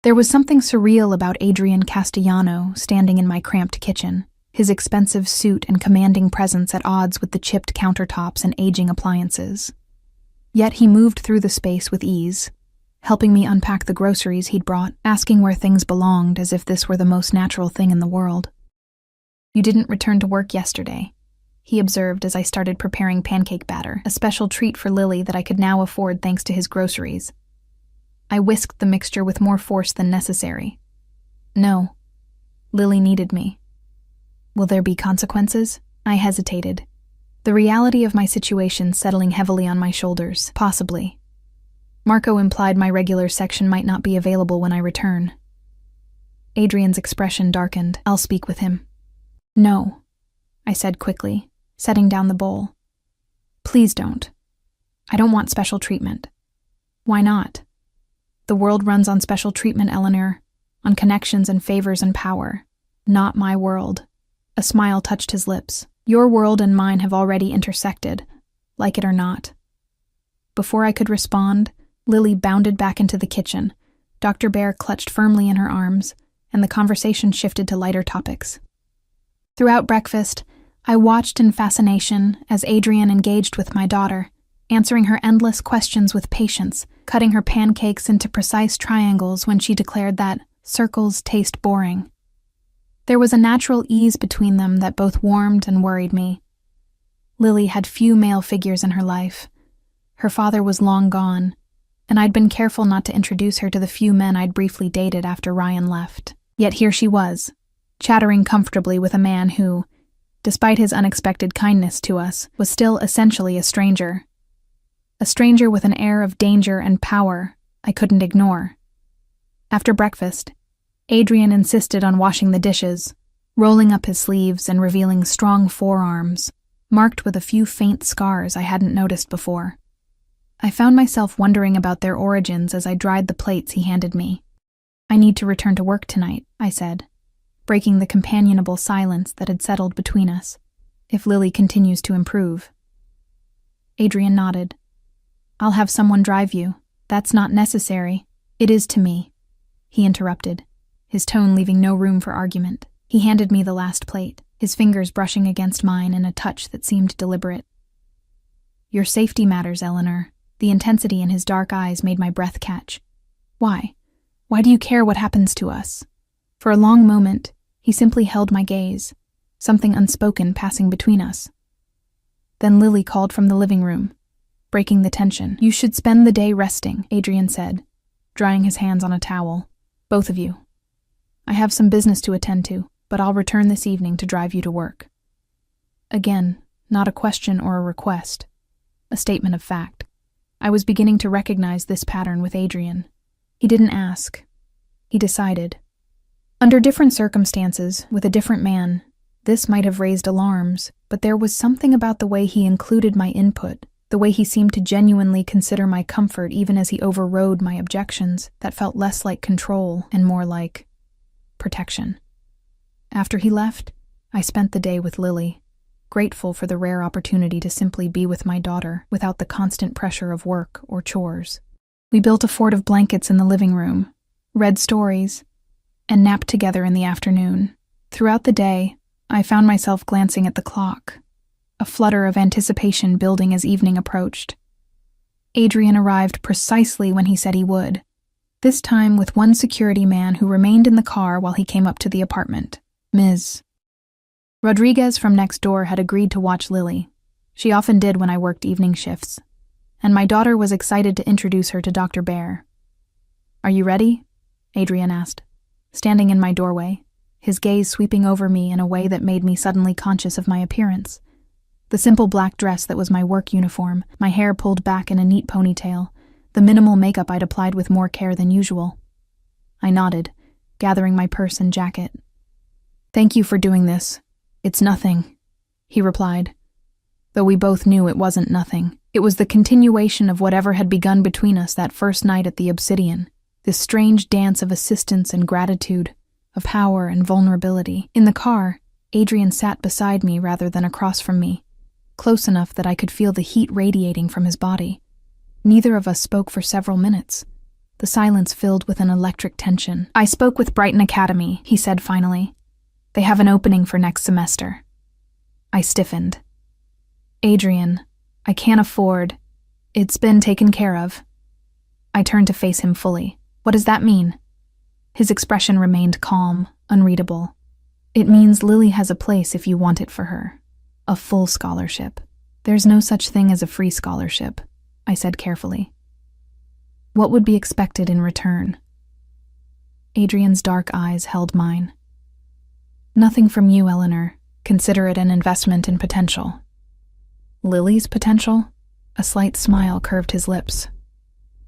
There was something surreal about Adrian Castellano standing in my cramped kitchen, his expensive suit and commanding presence at odds with the chipped countertops and aging appliances. Yet he moved through the space with ease, helping me unpack the groceries he'd brought, asking where things belonged as if this were the most natural thing in the world. "You didn't return to work yesterday," he observed as I started preparing pancake batter, a special treat for Lily that I could now afford thanks to his groceries. I whisked the mixture with more force than necessary. "No. Lily needed me." "Will there be consequences?" I hesitated, the reality of my situation settling heavily on my shoulders. "Possibly. Marco implied my regular section might not be available when I return." Adrian's expression darkened. "I'll speak with him." "No," I said quickly, setting down the bowl. "Please don't. I don't want special treatment." "Why not?" "The world runs on special treatment, Eleanor, on connections and favors and power. Not my world." A smile touched his lips. "Your world and mine have already intersected, like it or not." Before I could respond, Lily bounded back into the kitchen. Dr. Bear clutched firmly in her arms, and the conversation shifted to lighter topics. Throughout breakfast, I watched in fascination as Adrian engaged with my daughter, answering her endless questions with patience, cutting her pancakes into precise triangles when she declared that circles taste boring. There was a natural ease between them that both warmed and worried me. Lily had few male figures in her life. Her father was long gone, and I'd been careful not to introduce her to the few men I'd briefly dated after Ryan left. Yet here she was, chattering comfortably with a man who, despite his unexpected kindness to us, was still essentially a stranger. A stranger with an air of danger and power I couldn't ignore. After breakfast, Adrian insisted on washing the dishes, rolling up his sleeves and revealing strong forearms, marked with a few faint scars I hadn't noticed before. I found myself wondering about their origins as I dried the plates he handed me. "I need to return to work tonight," I said, breaking the companionable silence that had settled between us, "if Lily continues to improve." Adrian nodded. "I'll have someone drive you." "That's not necessary. It is to me," he interrupted, his tone leaving no room for argument. He handed me the last plate, his fingers brushing against mine in a touch that seemed deliberate. "Your safety matters, Eleanor." The intensity in his dark eyes made my breath catch. "Why? Why do you care what happens to us?" For a long moment, he simply held my gaze, something unspoken passing between us. Then Lily called from the living room, breaking the tension. "You should spend the day resting," Adrian said, drying his hands on a towel. "Both of you. I have some business to attend to, but I'll return this evening to drive you to work." Again, not a question or a request, a statement of fact. I was beginning to recognize this pattern with Adrian. He didn't ask. He decided. Under different circumstances, with a different man, this might have raised alarms, but there was something about the way he included my input The way he seemed to genuinely consider my comfort even as he overrode my objections, that felt less like control and more like protection. After he left, I spent the day with Lily, grateful for the rare opportunity to simply be with my daughter without the constant pressure of work or chores. We built a fort of blankets in the living room, read stories, and napped together in the afternoon. Throughout the day, I found myself glancing at the clock, a flutter of anticipation building as evening approached. Adrian arrived precisely when he said he would, this time with one security man who remained in the car while he came up to the apartment. Ms. Rodriguez from next door had agreed to watch Lily. She often did when I worked evening shifts, and my daughter was excited to introduce her to Dr. Bear. "Are you ready?" Adrian asked, standing in my doorway, his gaze sweeping over me in a way that made me suddenly conscious of my appearance. The simple black dress that was my work uniform, my hair pulled back in a neat ponytail, the minimal makeup I'd applied with more care than usual. I nodded, gathering my purse and jacket. "Thank you for doing this. It's nothing," he replied, though we both knew it wasn't nothing. It was the continuation of whatever had begun between us that first night at the Obsidian, this strange dance of assistance and gratitude, of power and vulnerability. In the car, Adrian sat beside me rather than across from me, close enough that I could feel the heat radiating from his body. Neither of us spoke for several minutes, the silence filled with an electric tension. "I spoke with Brighton Academy," he said finally. "They have an opening for next semester." I stiffened. "Adrian, I can't afford. It's been taken care of." I turned to face him fully. "What does that mean?" His expression remained calm, unreadable. "It means Lily has a place if you want it for her. A full scholarship. There's no such thing as a free scholarship," I said carefully. "What would be expected in return?" Adrian's dark eyes held mine. "Nothing from you, Eleanor. Consider it an investment in potential." "Lily's potential?" A slight smile curved his lips.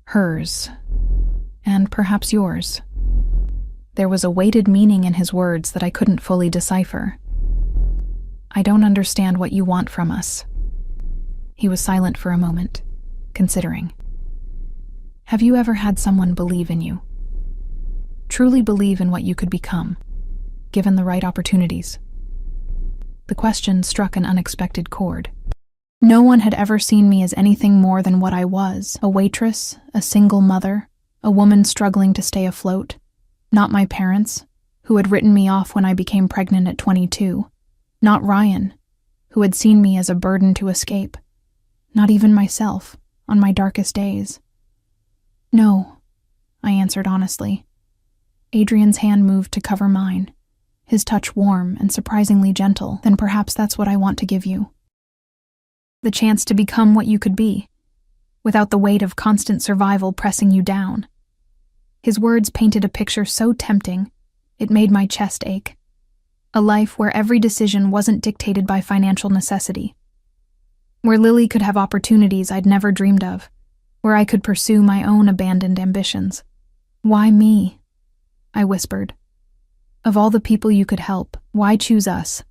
"Hers. And perhaps yours." There was a weighted meaning in his words that I couldn't fully decipher. "I don't understand what you want from us." He was silent for a moment, considering. "Have you ever had someone believe in you? Truly believe in what you could become, given the right opportunities?" The question struck an unexpected chord. No one had ever seen me as anything more than what I was, a waitress, a single mother, a woman struggling to stay afloat. Not my parents, who had written me off when I became pregnant at 22. Not Ryan, who had seen me as a burden to escape. Not even myself, on my darkest days. "No," I answered honestly. Adrian's hand moved to cover mine, his touch warm and surprisingly gentle. "Then perhaps that's what I want to give you. The chance to become what you could be, without the weight of constant survival pressing you down." His words painted a picture so tempting, it made my chest ache. A life where every decision wasn't dictated by financial necessity. Where Lily could have opportunities I'd never dreamed of. Where I could pursue my own abandoned ambitions. "Why me?" I whispered. "Of all the people you could help, why choose us?"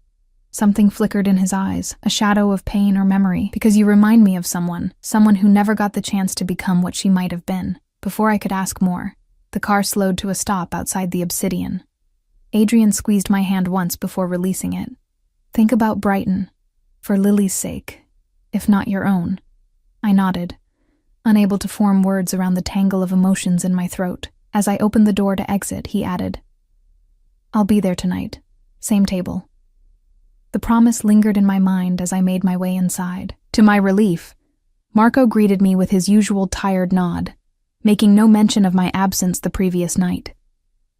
Something flickered in his eyes, a shadow of pain or memory. "Because you remind me of someone who never got the chance to become what she might have been." Before I could ask more, the car slowed to a stop outside the Obsidian. Adrian squeezed my hand once before releasing it. "Think about Brighton, for Lily's sake, if not your own." I nodded, unable to form words around the tangle of emotions in my throat. As I opened the door to exit, he added, "I'll be there tonight, same table." The promise lingered in my mind as I made my way inside. To my relief, Marco greeted me with his usual tired nod, making no mention of my absence the previous night.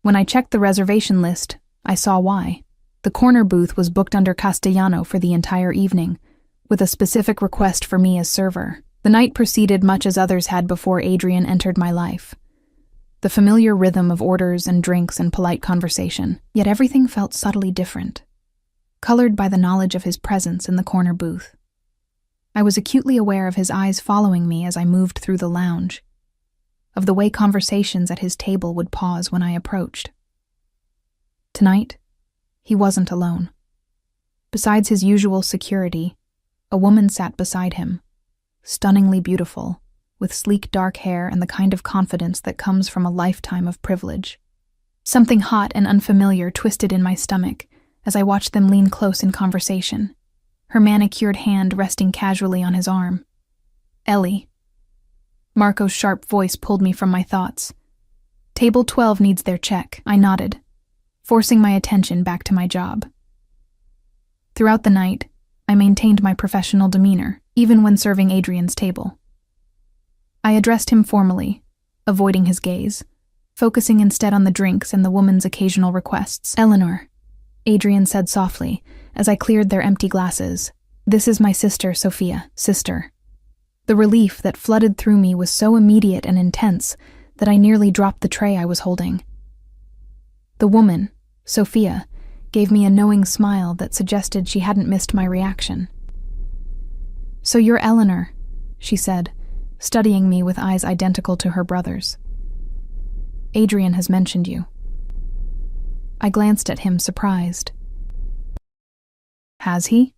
When I checked the reservation list, I saw why. The corner booth was booked under Castellano for the entire evening, with a specific request for me as server. The night proceeded much as others had before Adrian entered my life. The familiar rhythm of orders and drinks and polite conversation, yet everything felt subtly different, colored by the knowledge of his presence in the corner booth. I was acutely aware of his eyes following me as I moved through the lounge, of the way conversations at his table would pause when I approached. Tonight, he wasn't alone. Besides his usual security, a woman sat beside him, stunningly beautiful, with sleek dark hair and the kind of confidence that comes from a lifetime of privilege. Something hot and unfamiliar twisted in my stomach as I watched them lean close in conversation, her manicured hand resting casually on his arm. Ellie. Marco's sharp voice pulled me from my thoughts. Table 12 needs their check, I nodded, forcing my attention back to my job. Throughout the night, I maintained my professional demeanor, even when serving Adrian's table. I addressed him formally, avoiding his gaze, focusing instead on the drinks and the woman's occasional requests. Eleanor, Adrian said softly, as I cleared their empty glasses. This is my sister, Sophia, sister. The relief that flooded through me was so immediate and intense that I nearly dropped the tray I was holding. The woman, Sophia, gave me a knowing smile that suggested she hadn't missed my reaction. So you're Eleanor, she said, studying me with eyes identical to her brother's. Adrian has mentioned you. I glanced at him, surprised. Has he?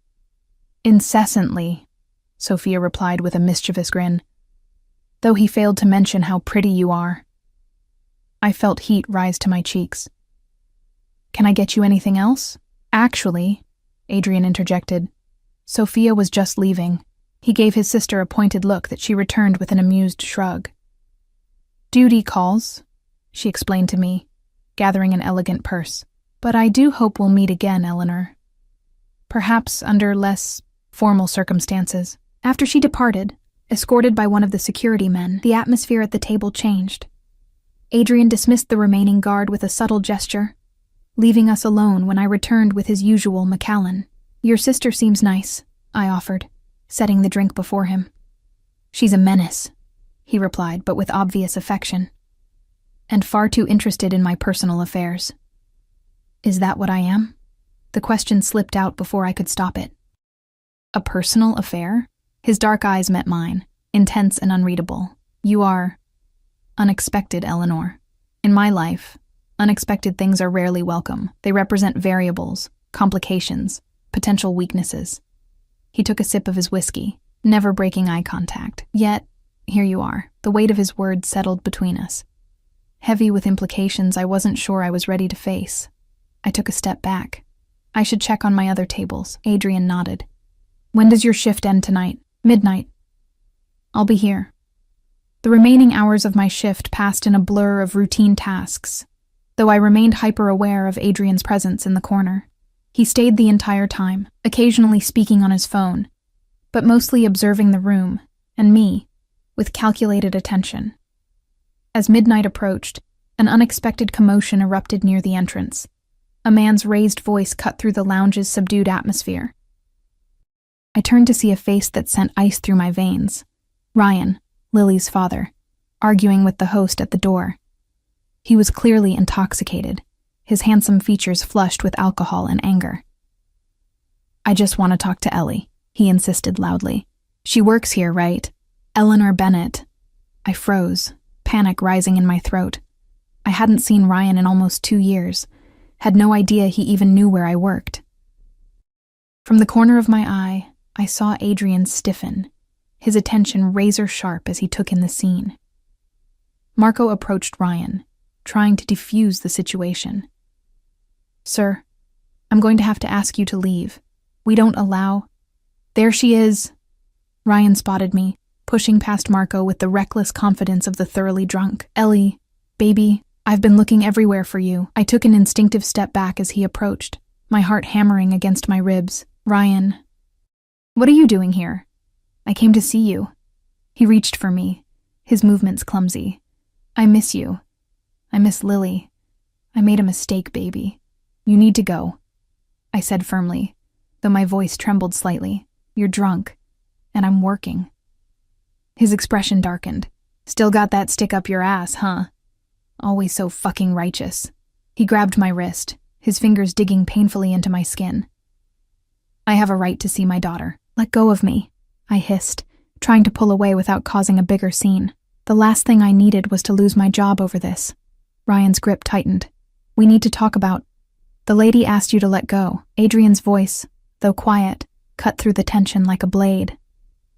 Incessantly, Sophia replied with a mischievous grin, though he failed to mention how pretty you are. I felt heat rise to my cheeks. Can I get you anything else? Actually, Adrian interjected, Sophia was just leaving. He gave his sister a pointed look that she returned with an amused shrug. Duty calls, she explained to me, gathering an elegant purse. But I do hope we'll meet again, Eleanor. Perhaps under less formal circumstances. After she departed, escorted by one of the security men, the atmosphere at the table changed. Adrian dismissed the remaining guard with a subtle gesture, leaving us alone when I returned with his usual Macallan. Your sister seems nice, I offered, setting the drink before him. She's a menace, he replied, but with obvious affection, and far too interested in my personal affairs. Is that what I am? The question slipped out before I could stop it. A personal affair? His dark eyes met mine, intense and unreadable. You are unexpected, Eleanor. In my life, unexpected things are rarely welcome. They represent variables, complications, potential weaknesses. He took a sip of his whiskey, never breaking eye contact. Yet, here you are. The weight of his words settled between us, heavy with implications I wasn't sure I was ready to face. I took a step back. I should check on my other tables. Adrian nodded. When does your shift end tonight? Midnight. I'll be here. The remaining hours of my shift passed in a blur of routine tasks, though I remained hyper-aware of Adrian's presence in the corner. He stayed the entire time, occasionally speaking on his phone, but mostly observing the room, and me, with calculated attention. As midnight approached, an unexpected commotion erupted near the entrance. A man's raised voice cut through the lounge's subdued atmosphere. I turned to see a face that sent ice through my veins. Ryan, Lily's father, arguing with the host at the door. He was clearly intoxicated, his handsome features flushed with alcohol and anger. I just want to talk to Ellie, he insisted loudly. She works here, right? Eleanor Bennett. I froze, panic rising in my throat. I hadn't seen Ryan in almost 2 years, had no idea he even knew where I worked. From the corner of my eye, I saw Adrian stiffen, his attention razor-sharp as he took in the scene. Marco approached Ryan, trying to defuse the situation. Sir, I'm going to have to ask you to leave. We don't allow... There she is! Ryan spotted me, pushing past Marco with the reckless confidence of the thoroughly drunk. Ellie, baby, I've been looking everywhere for you. I took an instinctive step back as he approached, my heart hammering against my ribs. Ryan, what are you doing here? I came to see you. He reached for me, his movements clumsy. I miss you. I miss Lily. I made a mistake, baby. You need to go, I said firmly, though my voice trembled slightly. You're drunk, and I'm working. His expression darkened. Still got that stick up your ass, huh? Always so fucking righteous. He grabbed my wrist, his fingers digging painfully into my skin. I have a right to see my daughter. Let go of me, I hissed, trying to pull away without causing a bigger scene. The last thing I needed was to lose my job over this. Ryan's grip tightened. We need to talk about... The lady asked you to let go. Adrian's voice, though quiet, cut through the tension like a blade.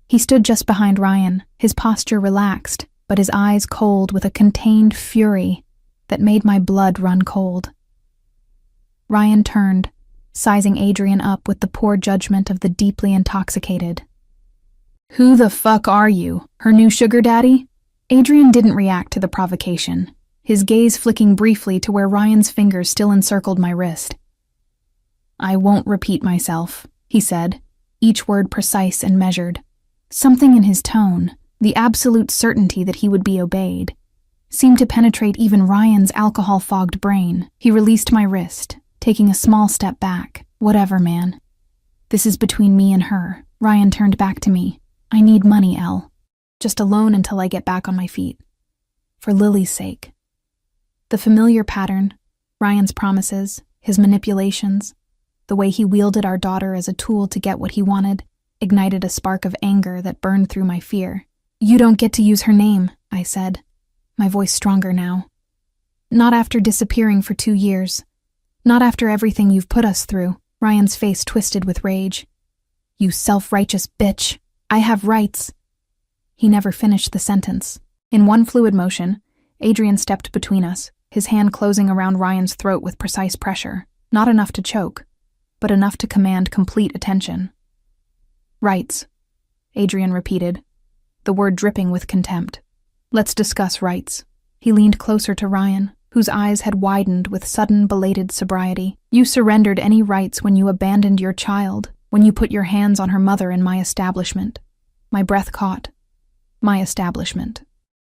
He stood just behind Ryan, his posture relaxed, but his eyes cold with a contained fury that made my blood run cold. Ryan turned, sizing Adrian up with the poor judgment of the deeply intoxicated. "Who the fuck are you? Her new sugar daddy?" Adrian didn't react to the provocation, his gaze flicking briefly to where Ryan's fingers still encircled my wrist. "I won't repeat myself," he said, each word precise and measured. Something in his tone, the absolute certainty that he would be obeyed, seemed to penetrate even Ryan's alcohol-fogged brain. He released my wrist, taking a small step back. "Whatever, man. This is between me and her." Ryan turned back to me. "I need money, Elle. Just a loan until I get back on my feet. For Lily's sake." The familiar pattern, Ryan's promises, his manipulations, the way he wielded our daughter as a tool to get what he wanted, ignited a spark of anger that burned through my fear. "You don't get to use her name," I said, my voice stronger now. "Not after disappearing for 2 years. Not after everything you've put us through." Ryan's face twisted with rage. "You self-righteous bitch. I have rights." He never finished the sentence. In one fluid motion, Adrian stepped between us, his hand closing around Ryan's throat with precise pressure, not enough to choke, but enough to command complete attention. "Rights," Adrian repeated, the word dripping with contempt. "Let's discuss rights." He leaned closer to Ryan, whose eyes had widened with sudden, belated sobriety. "You surrendered any rights when you abandoned your child, when you put your hands on her mother in my establishment." My breath caught. My establishment.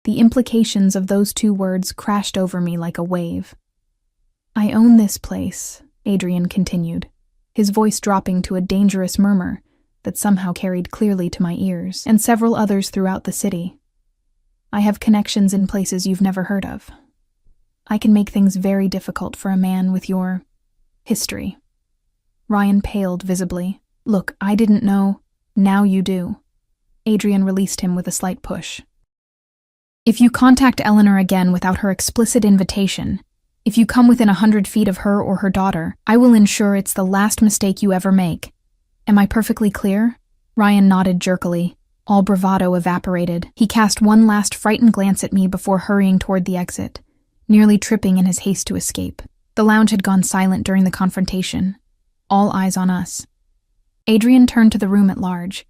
The implications of those 2 words crashed over me like a wave. "I own this place," Adrian continued, his voice dropping to a dangerous murmur that somehow carried clearly to my ears, "and several others throughout the city. I have connections in places you've never heard of. I can make things very difficult for a man with your history." Ryan paled visibly. "Look, I didn't know. Now you do." Adrian released him with a slight push. "If you contact Eleanor again without her explicit invitation, if you come within 100 feet of her or her daughter, I will ensure it's the last mistake you ever make. Am I perfectly clear?" Ryan nodded jerkily. All bravado evaporated. He cast one last frightened glance at me before hurrying toward the exit, nearly tripping in his haste to escape. The lounge had gone silent during the confrontation, all eyes on us. Adrian turned to the room at large,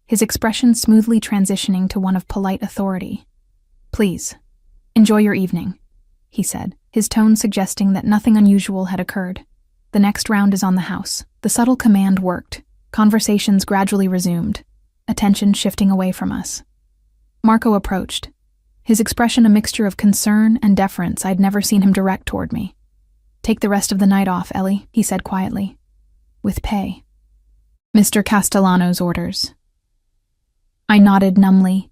his expression smoothly transitioning to one of polite authority. "Please, enjoy your evening," he said, his tone suggesting that nothing unusual had occurred. "The next round is on the house." The subtle command worked. Conversations gradually resumed, attention shifting away from us. Marco approached, his expression a mixture of concern and deference I'd never seen him direct toward me. "Take the rest of the night off, Ellie," he said quietly. "With pay." "Mr. Castellano's orders." I nodded numbly,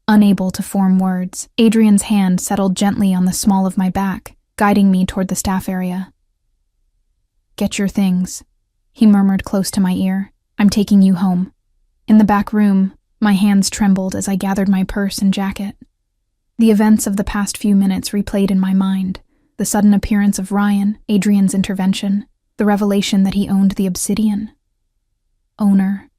unable to form words. Adrian's hand settled gently on the small of my back, guiding me toward the staff area. "Get your things," he murmured close to my ear. "I'm taking you home." In the back room, my hands trembled as I gathered my purse and jacket. The events of the past few minutes replayed in my mind. The sudden appearance of Ryan, Adrian's intervention, the revelation that he owned the Obsidian. Owner.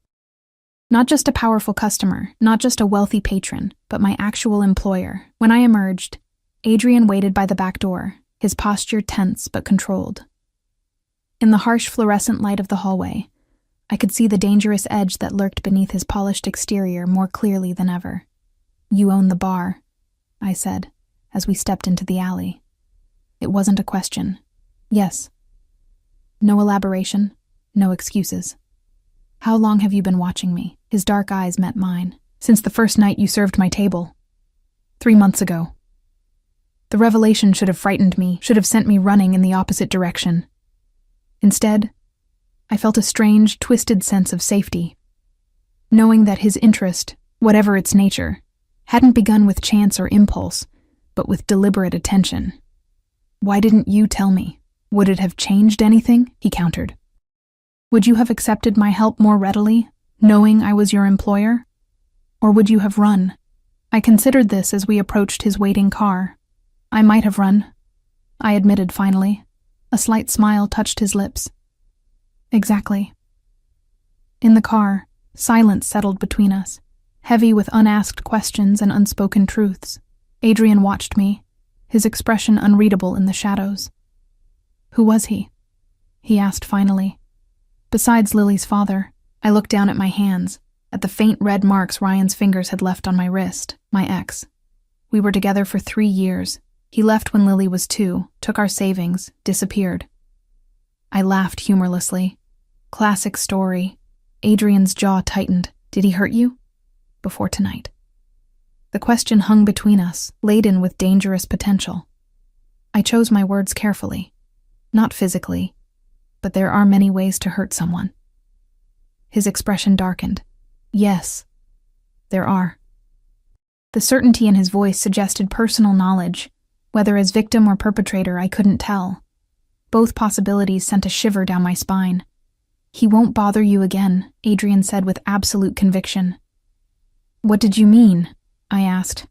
Not just a powerful customer, not just a wealthy patron, but my actual employer. When I emerged, Adrian waited by the back door, his posture tense but controlled. In the harsh fluorescent light of the hallway, I could see the dangerous edge that lurked beneath his polished exterior more clearly than ever. "You own the bar," I said, as we stepped into the alley. It wasn't a question. "Yes." No elaboration, no excuses. "How long have you been watching me?" His dark eyes met mine. "Since the first night you served my table. 3 months ago." The revelation should have frightened me, should have sent me running in the opposite direction. Instead, I felt a strange, twisted sense of safety, knowing that his interest, whatever its nature, hadn't begun with chance or impulse, but with deliberate attention. "Why didn't you tell me? Would it have changed anything?" he countered. "Would you have accepted my help more readily, knowing I was your employer? Or would you have run?" I considered this as we approached his waiting car. "I might have run," I admitted finally. A slight smile touched his lips. "Exactly." In the car, silence settled between us, heavy with unasked questions and unspoken truths. Adrian watched me, his expression unreadable in the shadows. "Who was he?" he asked finally. "Besides Lily's father." I looked down at my hands, at the faint red marks Ryan's fingers had left on my wrist. My ex. We were together for 3 years. He left when Lily was 2, took our savings, disappeared. I laughed humorlessly. Classic story. Adrian's jaw tightened. "Did he hurt you?" "Before tonight." The question hung between us, laden with dangerous potential. I chose my words carefully. Not physically, but there are many ways to hurt someone. His expression darkened. "Yes, there are." The certainty in his voice suggested personal knowledge. Whether as victim or perpetrator, I couldn't tell. Both possibilities sent a shiver down my spine. "He won't bother you again," Adrian said with absolute conviction. "What did you mean?" I asked.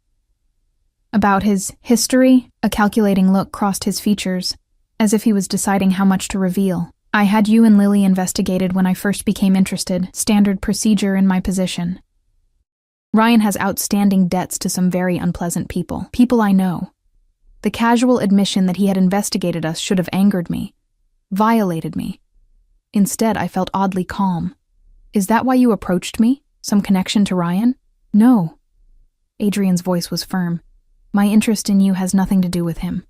"About his history?" A calculating look crossed his features, as if he was deciding how much to reveal. "I had you and Lily investigated when I first became interested, standard procedure in my position. Ryan has outstanding debts to some very unpleasant people I know. The casual admission that he had investigated us should have angered me, violated me. Instead, I felt oddly calm. Is that why you approached me? Some connection to Ryan?" "No." Adrian's voice was firm. "My interest in you has nothing to do with him."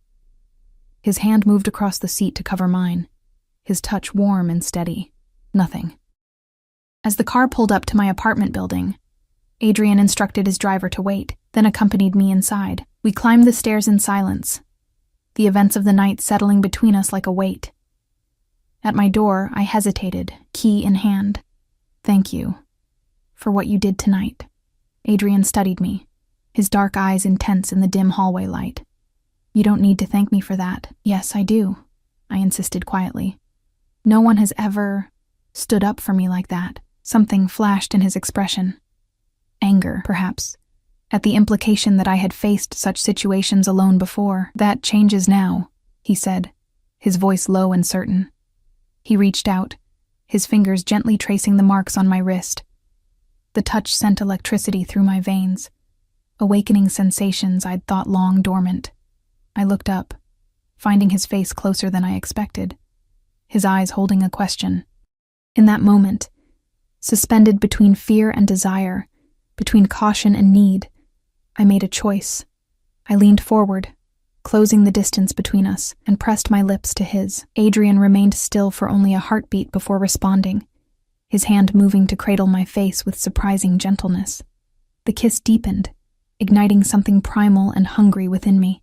His hand moved across the seat to cover mine, his touch warm and steady. "Nothing." As the car pulled up to my apartment building, Adrian instructed his driver to wait, then accompanied me inside. We climbed the stairs in silence, the events of the night settling between us like a weight. At my door, I hesitated, key in hand. "Thank you for what you did tonight." Adrian studied me, his dark eyes intense in the dim hallway light. "You don't need to thank me for that." "Yes, I do," I insisted quietly. "No one has ever stood up for me like that." Something flashed in his expression. Anger, perhaps, at the implication that I had faced such situations alone before. "That changes now," he said, his voice low and certain. He reached out, his fingers gently tracing the marks on my wrist. The touch sent electricity through my veins, awakening sensations I'd thought long dormant. I looked up, finding his face closer than I expected, his eyes holding a question. In that moment, suspended between fear and desire, between caution and need, I made a choice. I leaned forward, closing the distance between us, and pressed my lips to his. Adrian remained still for only a heartbeat before responding, his hand moving to cradle my face with surprising gentleness. The kiss deepened, igniting something primal and hungry within me.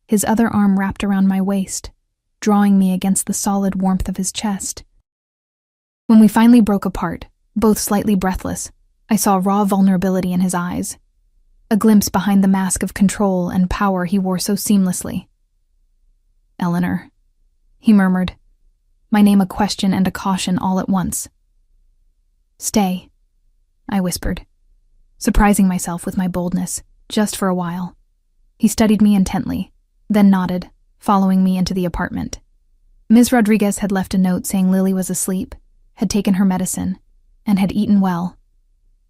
His other arm wrapped around my waist, drawing me against the solid warmth of his chest. When we finally broke apart, both slightly breathless, I saw raw vulnerability in his eyes, a glimpse behind the mask of control and power he wore so seamlessly. "Eleanor," he murmured, my name a question and a caution all at once. "Stay," I whispered, surprising myself with my boldness, just for a while. He studied me intently, then nodded, following me into the apartment. Ms. Rodriguez had left a note saying Lily was asleep, had taken her medicine, and had eaten well.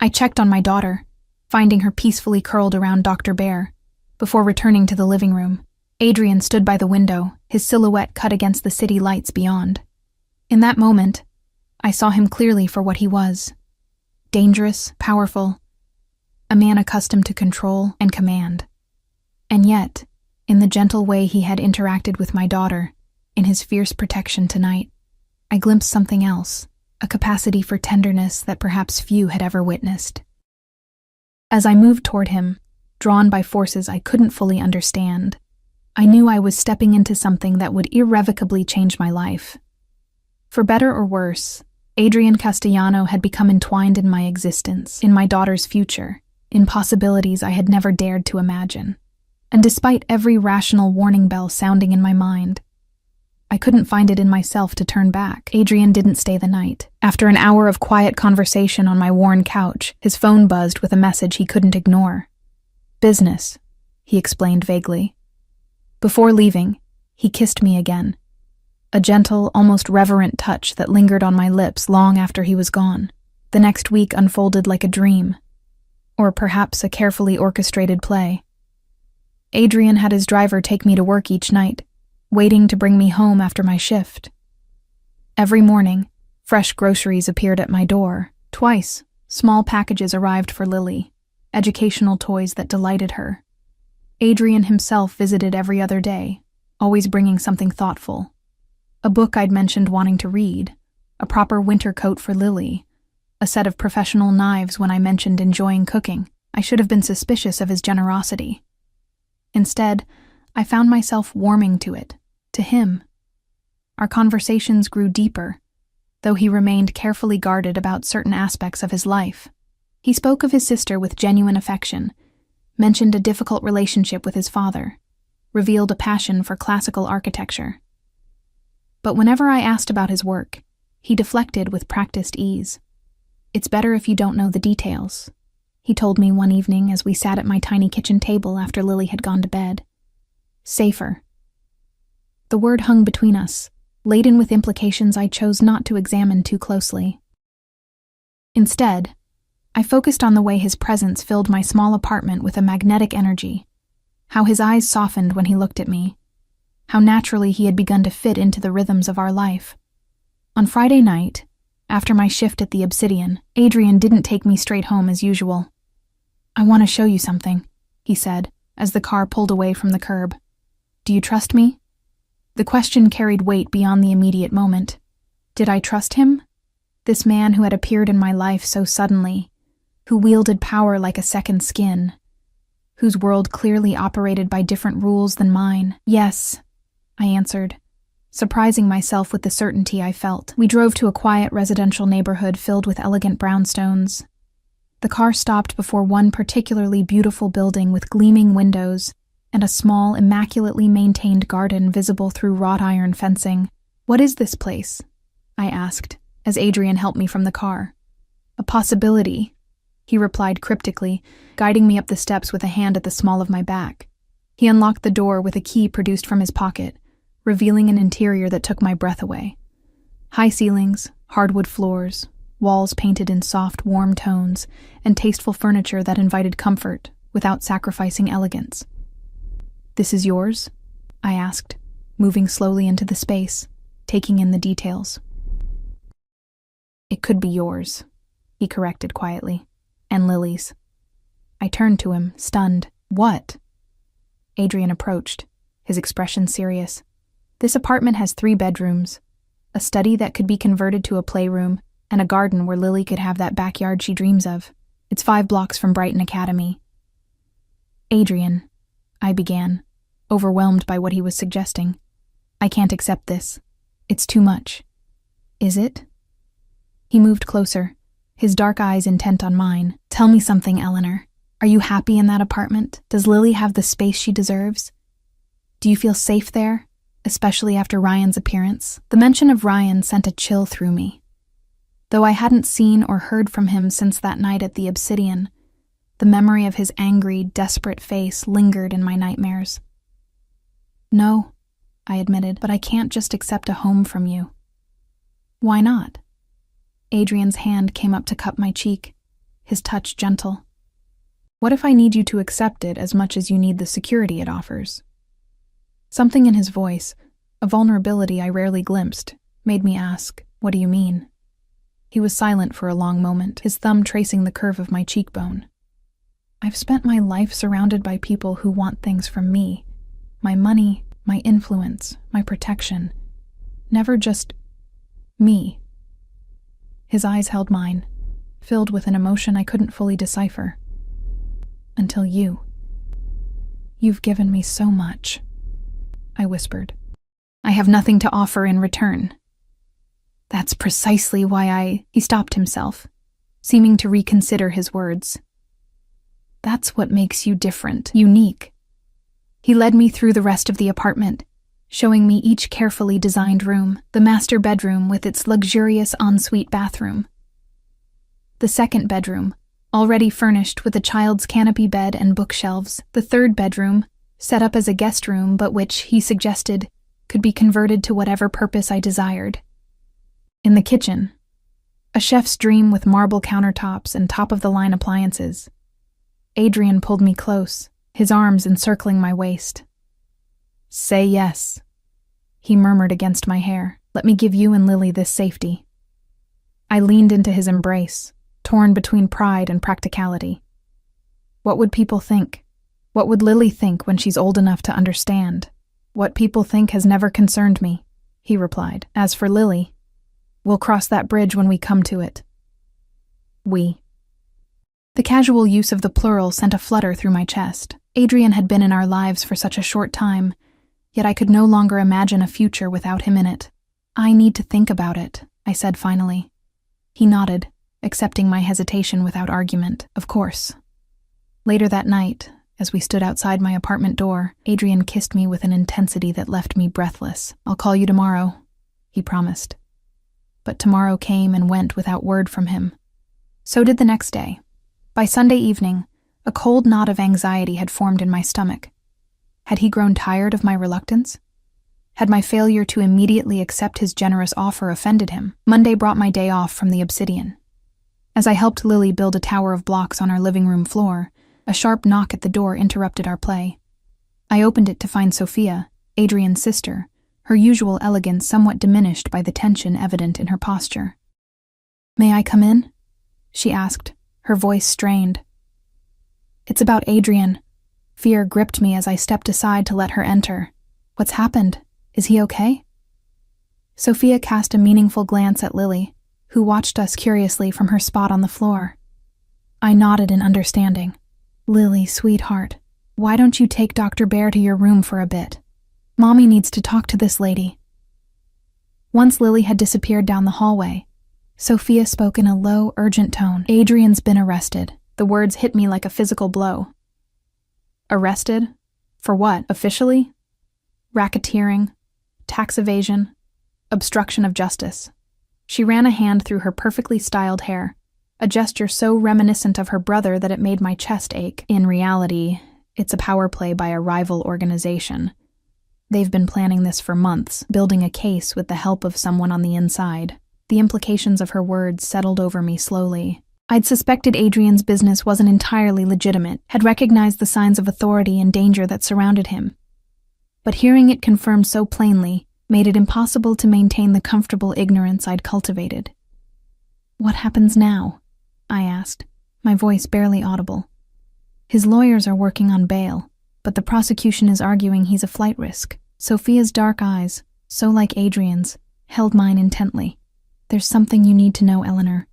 I checked on my daughter, finding her peacefully curled around Dr. Bear, before returning to the living room. Adrian stood by the window, his silhouette cut against the city lights beyond. In that moment, I saw him clearly for what he was. Dangerous, powerful, a man accustomed to control and command. And yet, in the gentle way he had interacted with my daughter, in his fierce protection tonight, I glimpsed something else, a capacity for tenderness that perhaps few had ever witnessed. As I moved toward him, drawn by forces I couldn't fully understand, I knew I was stepping into something that would irrevocably change my life. For better or worse, Adrian Castellano had become entwined in my existence, in my daughter's future, in possibilities I had never dared to imagine. And despite every rational warning bell sounding in my mind, I couldn't find it in myself to turn back. Adrian didn't stay the night. After an hour of quiet conversation on my worn couch, his phone buzzed with a message he couldn't ignore. "Business," he explained vaguely. Before leaving, he kissed me again, a gentle, almost reverent touch that lingered on my lips long after he was gone. The next week unfolded like a dream, Or perhaps a carefully orchestrated play. Adrian had his driver take me to work each night, waiting to bring me home after my shift. Every morning, fresh groceries appeared at my door. Twice, small packages arrived for Lily, educational toys that delighted her. Adrian himself visited every other day, always bringing something thoughtful. A book I'd mentioned wanting to read, a proper winter coat for Lily, a set of professional knives when I mentioned enjoying cooking. I should have been suspicious of his generosity. Instead, I found myself warming to it, to him. Our conversations grew deeper, though he remained carefully guarded about certain aspects of his life. He spoke of his sister with genuine affection, mentioned a difficult relationship with his father, revealed a passion for classical architecture. But whenever I asked about his work, he deflected with practiced ease. "It's better if you don't know the details," he told me one evening as we sat at my tiny kitchen table after Lily had gone to bed. Safer. The word hung between us, laden with implications I chose not to examine too closely. Instead, I focused on the way his presence filled my small apartment with a magnetic energy, how his eyes softened when he looked at me, how naturally he had begun to fit into the rhythms of our life. On Friday night, after my shift at the Obsidian, Adrian didn't take me straight home as usual. "I want to show you something," he said, as the car pulled away from the curb. "Do you trust me?" The question carried weight beyond the immediate moment. Did I trust him? This man who had appeared in my life so suddenly, who wielded power like a second skin, whose world clearly operated by different rules than mine. "Yes," I answered, surprising myself with the certainty I felt. We drove to a quiet residential neighborhood filled with elegant brownstones. The car stopped before one particularly beautiful building with gleaming windows and a small, immaculately maintained garden visible through wrought iron fencing. "What is this place?" I asked, as Adrian helped me from the car. "A possibility," he replied cryptically, guiding me up the steps with a hand at the small of my back. He unlocked the door with a key produced from his pocket, revealing an interior that took my breath away. High ceilings, hardwood floors, walls painted in soft, warm tones, and tasteful furniture that invited comfort without sacrificing elegance. "This is yours?" I asked, moving slowly into the space, taking in the details. "It could be yours," he corrected quietly, "and Lily's." I turned to him, stunned. "What?" Adrian approached, his expression serious. "This apartment has 3 bedrooms, a study that could be converted to a playroom, and a garden where Lily could have that backyard she dreams of. It's 5 blocks from Brighton Academy." "Adrian," I began, overwhelmed by what he was suggesting. "I can't accept this. It's too much." "Is it?" He moved closer, his dark eyes intent on mine. "Tell me something, Eleanor. Are you happy in that apartment? Does Lily have the space she deserves? Do you feel safe there, especially after Ryan's appearance?" The mention of Ryan sent a chill through me. Though I hadn't seen or heard from him since that night at the Obsidian, the memory of his angry, desperate face lingered in my nightmares. "No," I admitted, "but I can't just accept a home from you." "Why not?" Adrian's hand came up to cup my cheek, his touch gentle. "What if I need you to accept it as much as you need the security it offers?" Something in his voice, a vulnerability I rarely glimpsed, made me ask, "What do you mean?" He was silent for a long moment, his thumb tracing the curve of my cheekbone. "I've spent my life surrounded by people who want things from me. My money, my influence, my protection. Never just me." His eyes held mine, filled with an emotion I couldn't fully decipher. "Until you. You've given me so much," I whispered. "I have nothing to offer in return." "That's precisely why He stopped himself, seeming to reconsider his words. "That's what makes you different, unique." He led me through the rest of the apartment, showing me each carefully designed room, the master bedroom with its luxurious ensuite bathroom, the second bedroom, already furnished with a child's canopy bed and bookshelves, the third bedroom, set up as a guest room but which, he suggested, could be converted to whatever purpose I desired. In the kitchen, a chef's dream with marble countertops and top-of-the-line appliances, Adrian pulled me close, his arms encircling my waist. "Say yes," he murmured against my hair. "Let me give you and Lily this safety." I leaned into his embrace, torn between pride and practicality. What would people think? What would Lily think when she's old enough to understand? "What people think has never concerned me," he replied. "As for Lily, we'll cross that bridge when we come to it." We. The casual use of the plural sent a flutter through my chest. Adrian had been in our lives for such a short time, yet I could no longer imagine a future without him in it. "I need to think about it," I said finally. He nodded, accepting my hesitation without argument. "Of course." Later that night, as we stood outside my apartment door, Adrian kissed me with an intensity that left me breathless. "I'll call you tomorrow," he promised. But tomorrow came and went without word from him. So did the next day. By Sunday evening, a cold knot of anxiety had formed in my stomach. Had he grown tired of my reluctance? Had my failure to immediately accept his generous offer offended him? Monday brought my day off from the Obsidian. As I helped Lily build a tower of blocks on our living room floor, a sharp knock at the door interrupted our play. I opened it to find Sophia, Adrian's sister, her usual elegance somewhat diminished by the tension evident in her posture. "May I come in?" she asked, her voice strained. "It's about Adrian." Fear gripped me as I stepped aside to let her enter. "What's happened? Is he okay?" Sophia cast a meaningful glance at Lily, who watched us curiously from her spot on the floor. I nodded in understanding. "Lily, sweetheart, why don't you take Dr. Bear to your room for a bit? Mommy needs to talk to this lady." Once Lily had disappeared down the hallway, Sophia spoke in a low, urgent tone. "Adrian's been arrested." The words hit me like a physical blow. Arrested? For what, officially? Racketeering, tax evasion, obstruction of justice. She ran a hand through her perfectly styled hair, a gesture so reminiscent of her brother that it made my chest ache. In reality, it's a power play by a rival organization. They've been planning this for months, building a case with the help of someone on the inside. The implications of her words settled over me slowly. I'd suspected Adrian's business wasn't entirely legitimate, had recognized the signs of authority and danger that surrounded him. But hearing it confirmed so plainly made it impossible to maintain the comfortable ignorance I'd cultivated. "What happens now?" I asked, my voice barely audible. "His lawyers are working on bail, but the prosecution is arguing he's a flight risk." Sophia's dark eyes, so like Adrian's, held mine intently. "There's something you need to know, Eleanor.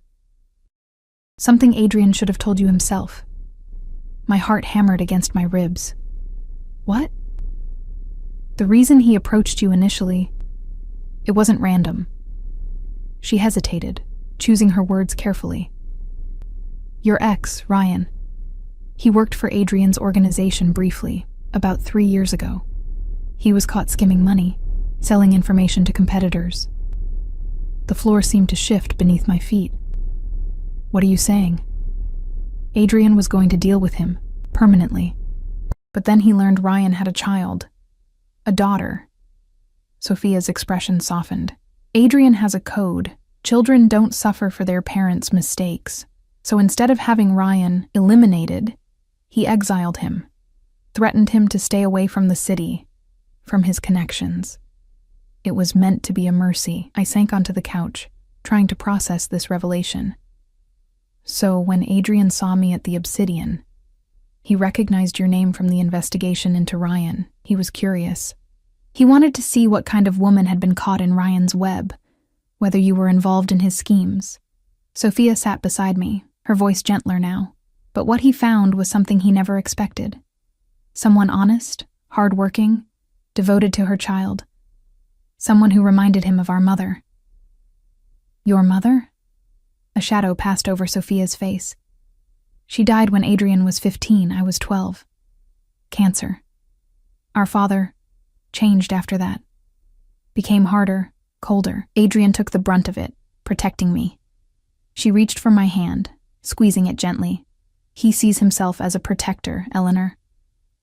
Something Adrian should have told you himself." My heart hammered against my ribs. "What?" "The reason he approached you initially, it wasn't random." She hesitated, choosing her words carefully. "Your ex, Ryan. He worked for Adrian's organization briefly, about 3 years ago. He was caught skimming money, selling information to competitors. The floor seemed to shift beneath my feet. What are you saying? Adrian was going to deal with him, permanently. But then he learned Ryan had a child. A daughter." Sophia's expression softened. "Adrian has a code. Children don't suffer for their parents' mistakes. So instead of having Ryan eliminated, he exiled him, threatened him to stay away from the city, from his connections. It was meant to be a mercy." I sank onto the couch, trying to process this revelation. "So when Adrian saw me at the Obsidian, he recognized your name from the investigation into Ryan. He was curious. He wanted to see what kind of woman had been caught in Ryan's web, whether you were involved in his schemes." Sophia sat beside me, her voice gentler now. But what he found was something he never expected. Someone honest, hardworking, devoted to her child. Someone who reminded him of our mother. "Your mother?" A shadow passed over Sophia's face. "She died when Adrian was 15, I was 12. Cancer. Our father changed after that. Became harder, colder. Adrian took the brunt of it, protecting me." She reached for my hand, squeezing it gently. "He sees himself as a protector, Eleanor.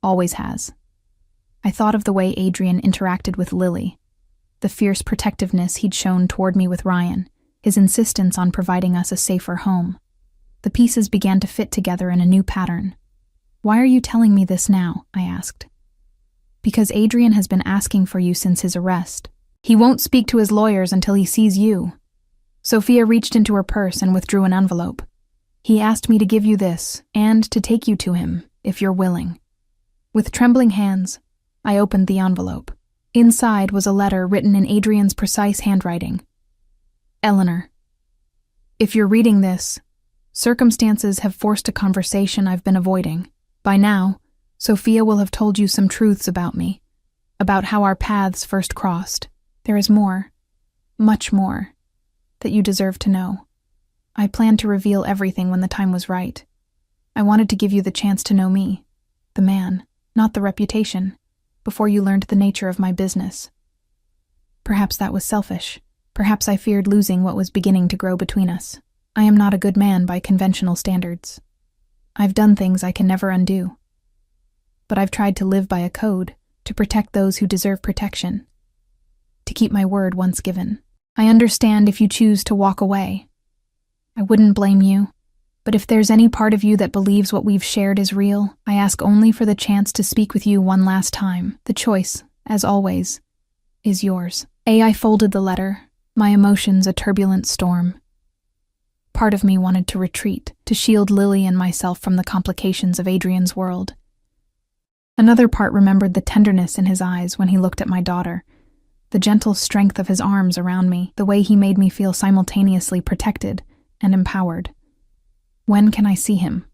Always has." I thought of the way Adrian interacted with Lily, the fierce protectiveness he'd shown toward me with Ryan, his insistence on providing us a safer home. The pieces began to fit together in a new pattern. Why are you telling me this now? I asked. Because Adrian has been asking for you since his arrest. He won't speak to his lawyers until he sees you. Sophia reached into her purse and withdrew an envelope. He asked me to give you this, and to take you to him, if you're willing. With trembling hands, I opened the envelope. Inside was a letter written in Adrian's precise handwriting. Eleanor, if you're reading this, circumstances have forced a conversation I've been avoiding. By now, Sophia will have told you some truths about me, about how our paths first crossed. There is more, much more, that you deserve to know. I planned to reveal everything when the time was right. I wanted to give you the chance to know me, the man, not the reputation, before you learned the nature of my business. Perhaps that was selfish. Perhaps I feared losing what was beginning to grow between us. I am not a good man by conventional standards. I've done things I can never undo. But I've tried to live by a code, to protect those who deserve protection, to keep my word once given. I understand if you choose to walk away. I wouldn't blame you, but if there's any part of you that believes what we've shared is real, I ask only for the chance to speak with you one last time. The choice, as always, is yours. I folded the letter, my emotions a turbulent storm. Part of me wanted to retreat, to shield Lily and myself from the complications of Adrian's world. Another part remembered the tenderness in his eyes when he looked at my daughter, the gentle strength of his arms around me, the way he made me feel simultaneously protected and empowered. When can I see him?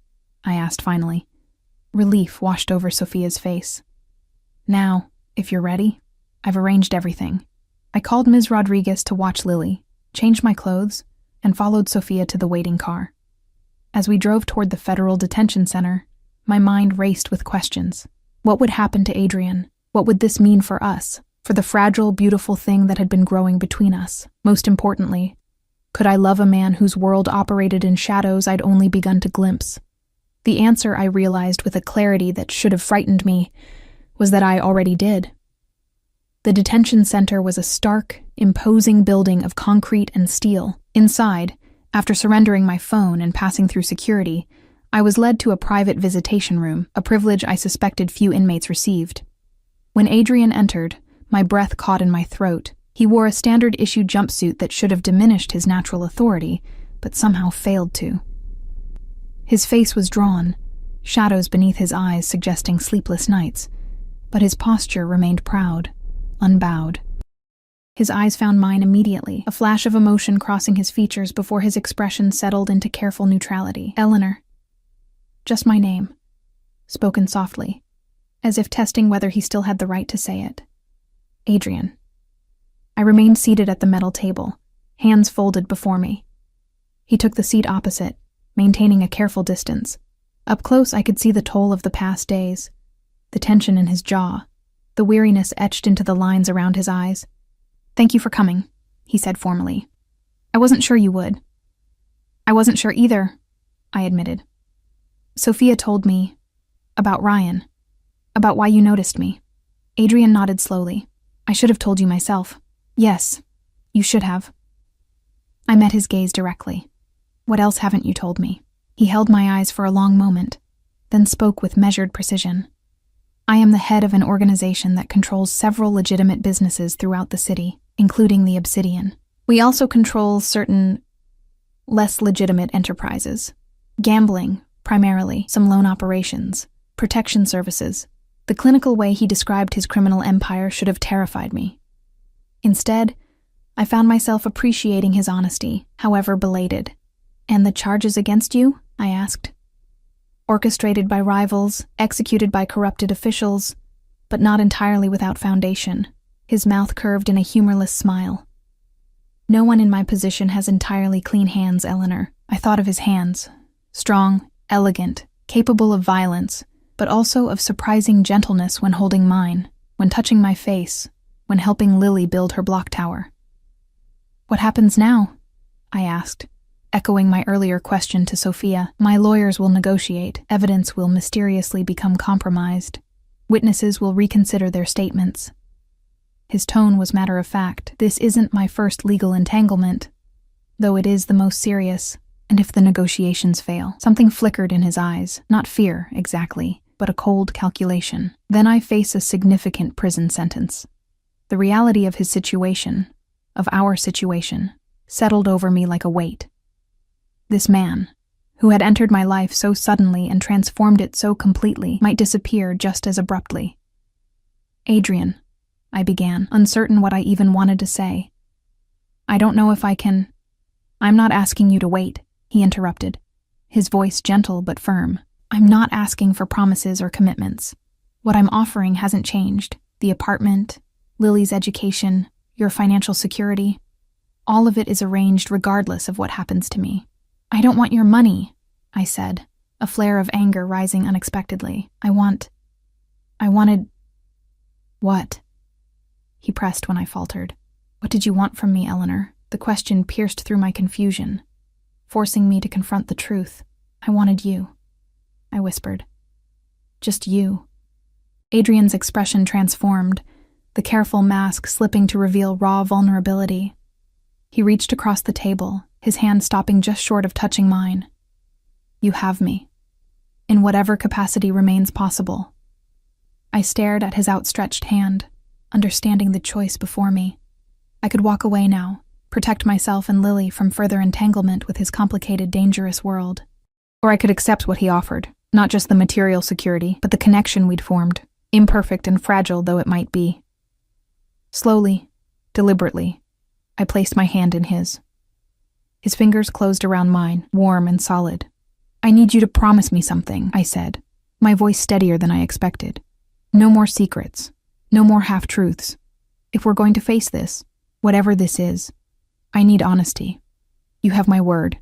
I asked finally. Relief washed over Sophia's face. Now, if you're ready, I've arranged everything. I called Ms. Rodriguez to watch Lily, changed my clothes, and followed Sophia to the waiting car. As we drove toward the federal detention center, my mind raced with questions. What would happen to Adrian? What would this mean for us? For the fragile, beautiful thing that had been growing between us? Most importantly, could I love a man whose world operated in shadows I'd only begun to glimpse? The answer, I realized with a clarity that should have frightened me, was that I already did. The detention center was a stark, imposing building of concrete and steel. Inside, after surrendering my phone and passing through security, I was led to a private visitation room, a privilege I suspected few inmates received. When Adrian entered, my breath caught in my throat. He wore a standard-issue jumpsuit that should have diminished his natural authority, but somehow failed to. His face was drawn, shadows beneath his eyes suggesting sleepless nights, but his posture remained proud, unbowed. His eyes found mine immediately, a flash of emotion crossing his features before his expression settled into careful neutrality. Eleanor. Just my name, spoken softly, as if testing whether he still had the right to say it. Adrian. I remained seated at the metal table, hands folded before me. He took the seat opposite, maintaining a careful distance. Up close, I could see the toll of the past days, the tension in his jaw, the weariness etched into the lines around his eyes. Thank you for coming, he said formally. I wasn't sure you would. I wasn't sure either, I admitted. Sophia told me about Ryan, about why you noticed me. Adrian nodded slowly. I should have told you myself. Yes, you should have. I met his gaze directly. What else haven't you told me? He held my eyes for a long moment, then spoke with measured precision. I am the head of an organization that controls several legitimate businesses throughout the city, including the Obsidian. We also control certain less legitimate enterprises. Gambling, primarily, some loan operations, protection services. The clinical way he described his criminal empire should have terrified me. Instead, I found myself appreciating his honesty, however belated. And the charges against you? I asked. Orchestrated by rivals, executed by corrupted officials, but not entirely without foundation. His mouth curved in a humorless smile. No one in my position has entirely clean hands, Eleanor. I thought of his hands. Strong, elegant, capable of violence, but also of surprising gentleness when holding mine, when touching my face, when helping Lily build her block tower. What happens now? I asked, echoing my earlier question to Sophia. My lawyers will negotiate. Evidence will mysteriously become compromised. Witnesses will reconsider their statements. His tone was matter-of-fact. This isn't my first legal entanglement, though it is the most serious, and if the negotiations fail. Something flickered in his eyes, not fear, exactly, but a cold calculation. Then I face a significant prison sentence. The reality of his situation, of our situation, settled over me like a weight. This man, who had entered my life so suddenly and transformed it so completely, might disappear just as abruptly. "Adrian," I began, uncertain what I even wanted to say. "I don't know if I can—" "I'm not asking you to wait," he interrupted, his voice gentle but firm. "I'm not asking for promises or commitments. What I'm offering hasn't changed. The apartment, Lily's education, your financial security, all of it is arranged regardless of what happens to me." "I don't want your money," I said, a flare of anger rising unexpectedly. I wanted... "What?" he pressed when I faltered. "What did you want from me, Eleanor?" The question pierced through my confusion, forcing me to confront the truth. "I wanted you," I whispered. "Just you." Adrian's expression transformed, the careful mask slipping to reveal raw vulnerability. He reached across the table, his hand stopping just short of touching mine. "You have me, in whatever capacity remains possible." I stared at his outstretched hand, understanding the choice before me. I could walk away now, protect myself and Lily from further entanglement with his complicated, dangerous world. Or I could accept what he offered, not just the material security, but the connection we'd formed, imperfect and fragile though it might be. Slowly, deliberately, I placed my hand in his. His fingers closed around mine, warm and solid. "I need you to promise me something," I said, my voice steadier than I expected. "No more secrets, no more half-truths. If we're going to face this, whatever this is, I need honesty." "You have my word,"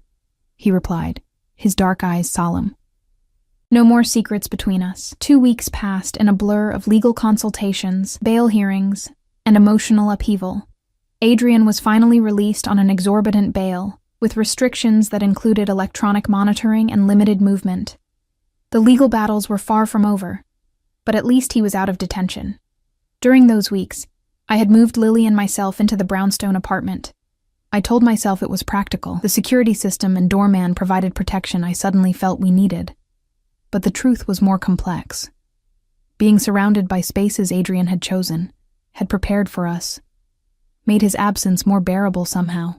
he replied, his dark eyes solemn. No more secrets between us. 2 weeks passed in a blur of legal consultations, bail hearings, and emotional upheaval. Adrian was finally released on an exorbitant bail, with restrictions that included electronic monitoring and limited movement. The legal battles were far from over, but at least he was out of detention. During those weeks, I had moved Lily and myself into the brownstone apartment. I told myself it was practical. The security system and doorman provided protection I suddenly felt we needed. But the truth was more complex. Being surrounded by spaces Adrian had chosen, had prepared for us, made his absence more bearable somehow.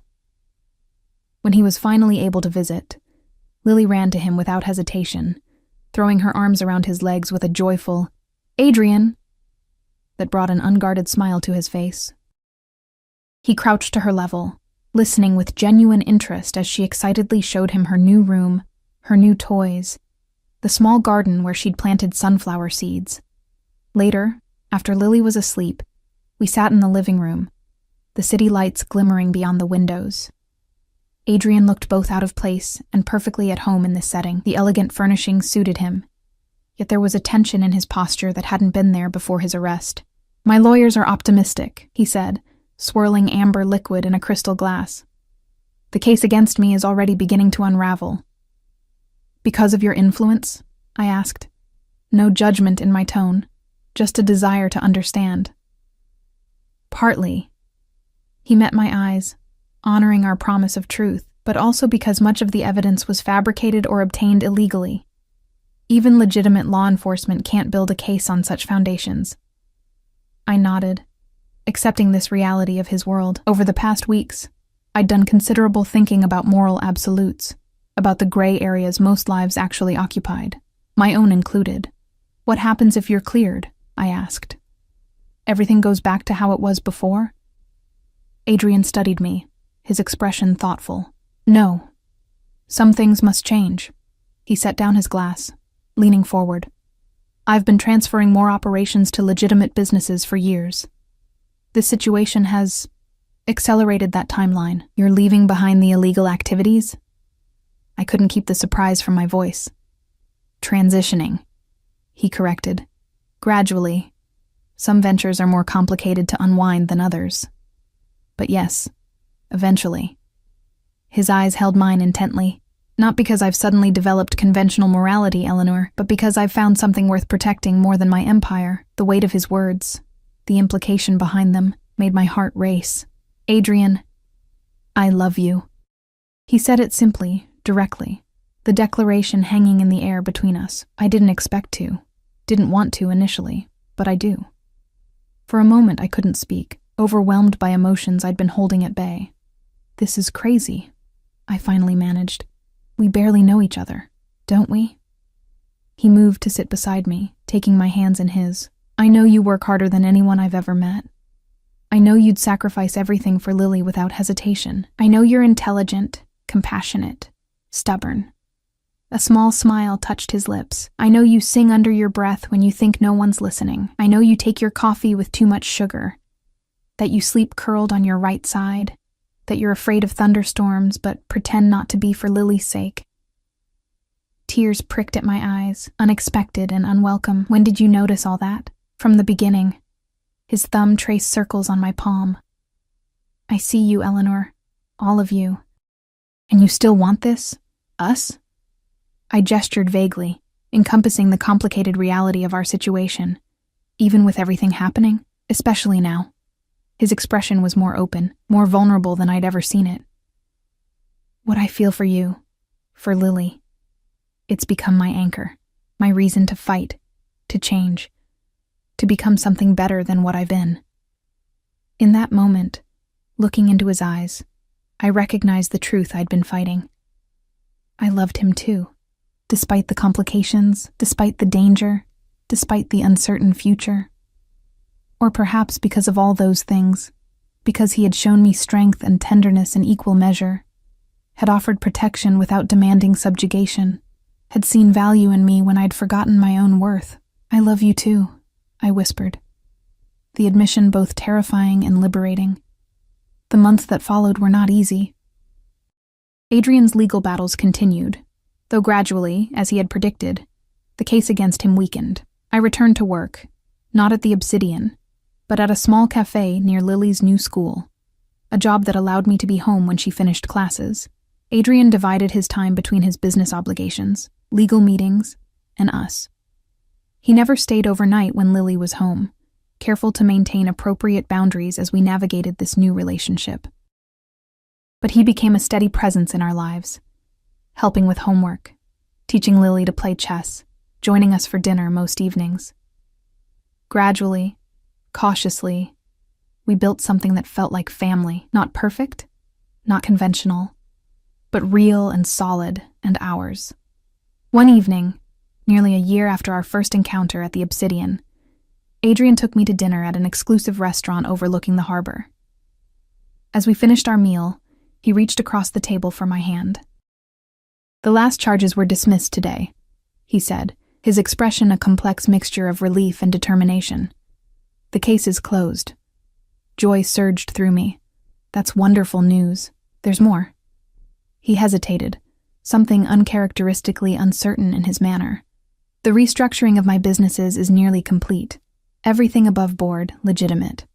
When he was finally able to visit, Lily ran to him without hesitation, throwing her arms around his legs with a joyful, "Adrian!" that brought an unguarded smile to his face. He crouched to her level, listening with genuine interest as she excitedly showed him her new room, her new toys, the small garden where she'd planted sunflower seeds. Later, after Lily was asleep, we sat in the living room, the city lights glimmering beyond the windows. Adrian looked both out of place and perfectly at home in this setting. The elegant furnishings suited him, yet there was a tension in his posture that hadn't been there before his arrest. "My lawyers are optimistic," he said, swirling amber liquid in a crystal glass. "The case against me is already beginning to unravel." "Because of your influence?" I asked. No judgment in my tone, just a desire to understand. "Partly." He met my eyes, honoring our promise of truth, but also because much of the evidence was fabricated or obtained illegally. Even legitimate law enforcement can't build a case on such foundations. I nodded, accepting this reality of his world. Over the past weeks, I'd done considerable thinking about moral absolutes, about the gray areas most lives actually occupied, my own included. "What happens if you're cleared?" I asked. "Everything goes back to how it was before?" Adrian studied me, his expression thoughtful. "No. Some things must change." He set down his glass, leaning forward. "I've been transferring more operations to legitimate businesses for years. This situation has accelerated that timeline." "You're leaving behind the illegal activities?" I couldn't keep the surprise from my voice. "Transitioning," he corrected. "Gradually. Some ventures are more complicated to unwind than others. But yes, eventually." His eyes held mine intently. "Not because I've suddenly developed conventional morality, Eleanor, but because I've found something worth protecting more than my empire." The weight of his words, the implication behind them, made my heart race. "Adrian, I love you." He said it simply, directly, the declaration hanging in the air between us. I didn't expect to. Didn't want to initially, but I do. For a moment I couldn't speak, overwhelmed by emotions I'd been holding at bay. This is crazy, I finally managed. We barely know each other, don't we? He moved to sit beside me, taking my hands in his. I know you work harder than anyone I've ever met. I know you'd sacrifice everything for Lily without hesitation. I know you're intelligent, compassionate, stubborn. A small smile touched his lips. I know you sing under your breath when you think no one's listening. I know you take your coffee with too much sugar. That you sleep curled on your right side. That you're afraid of thunderstorms but pretend not to be for Lily's sake. Tears pricked at my eyes, unexpected and unwelcome. When did you notice all that? From the beginning. His thumb traced circles on my palm. I see you, Eleanor. All of you. And you still want this? Us? I gestured vaguely, encompassing the complicated reality of our situation, even with everything happening, especially now. His expression was more open, more vulnerable than I'd ever seen it. What I feel for you, for Lily, it's become my anchor, my reason to fight, to change, to become something better than what I've been. In that moment, looking into his eyes, I recognized the truth I'd been fighting. I loved him too. Despite the complications, despite the danger, despite the uncertain future. Or perhaps because of all those things, because he had shown me strength and tenderness in equal measure, had offered protection without demanding subjugation, had seen value in me when I'd forgotten my own worth. I love you too, I whispered. The admission both terrifying and liberating. The months that followed were not easy. Adrian's legal battles continued. Though gradually, as he had predicted, the case against him weakened. I returned to work, not at the Obsidian, but at a small cafe near Lily's new school, a job that allowed me to be home when she finished classes. Adrian divided his time between his business obligations, legal meetings, and us. He never stayed overnight when Lily was home, careful to maintain appropriate boundaries as we navigated this new relationship. But he became a steady presence in our lives, helping with homework, teaching Lily to play chess, joining us for dinner most evenings. Gradually, cautiously, we built something that felt like family, not perfect, not conventional, but real and solid and ours. One evening, nearly a year after our first encounter at the Obsidian, Adrian took me to dinner at an exclusive restaurant overlooking the harbor. As we finished our meal, he reached across the table for my hand. The last charges were dismissed today, he said, his expression a complex mixture of relief and determination. The case is closed. Joy surged through me. That's wonderful news. There's more. He hesitated, something uncharacteristically uncertain in his manner. The restructuring of my businesses is nearly complete. Everything above board, legitimate.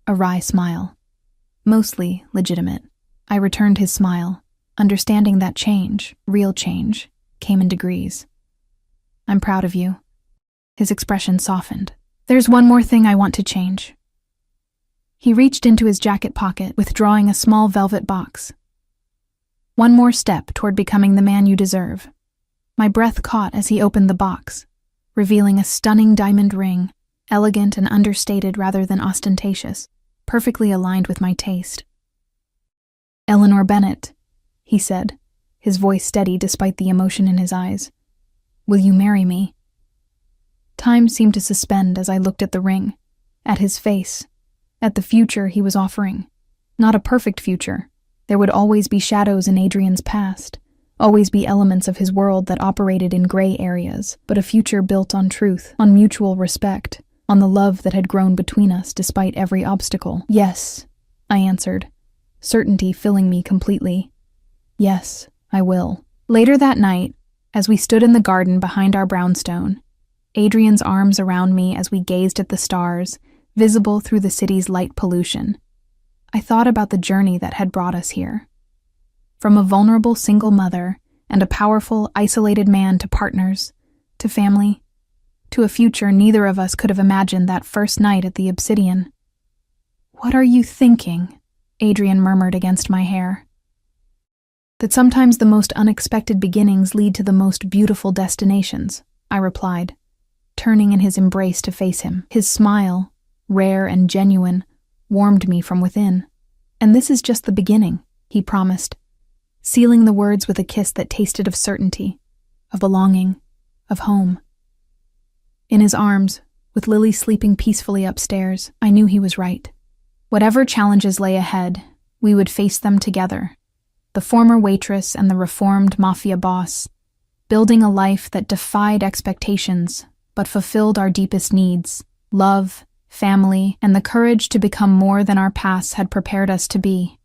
A wry smile. Mostly legitimate. I returned his smile, understanding that change, real change, came in degrees. I'm proud of you. His expression softened. There's one more thing I want to change. He reached into his jacket pocket, withdrawing a small velvet box. One more step toward becoming the man you deserve. My breath caught as he opened the box, revealing a stunning diamond ring, elegant and understated rather than ostentatious, perfectly aligned with my taste. Eleanor Bennett, he said, his voice steady despite the emotion in his eyes. Will you marry me? Time seemed to suspend as I looked at the ring, at his face, at the future he was offering. Not a perfect future. There would always be shadows in Adrian's past, always be elements of his world that operated in gray areas, but a future built on truth, on mutual respect, on the love that had grown between us despite every obstacle. Yes, I answered, certainty filling me completely. Yes, I will. Later that night, as we stood in the garden behind our brownstone, Adrian's arms around me as we gazed at the stars, visible through the city's light pollution, I thought about the journey that had brought us here. From a vulnerable single mother and a powerful, isolated man to partners, to family, to a future neither of us could have imagined that first night at the Obsidian. What are you thinking? Adrian murmured against my hair. That sometimes the most unexpected beginnings lead to the most beautiful destinations, I replied. turning in his embrace to face him. His smile, rare and genuine, warmed me from within. "And this is just the beginning," he promised, sealing the words with a kiss that tasted of certainty, of belonging, of home. In his arms, with Lily sleeping peacefully upstairs, I knew he was right. Whatever challenges lay ahead, we would face them together. The former waitress and the reformed Mafia boss, building a life that defied expectations but fulfilled our deepest needs: love, family, and the courage to become more than our pasts had prepared us to be.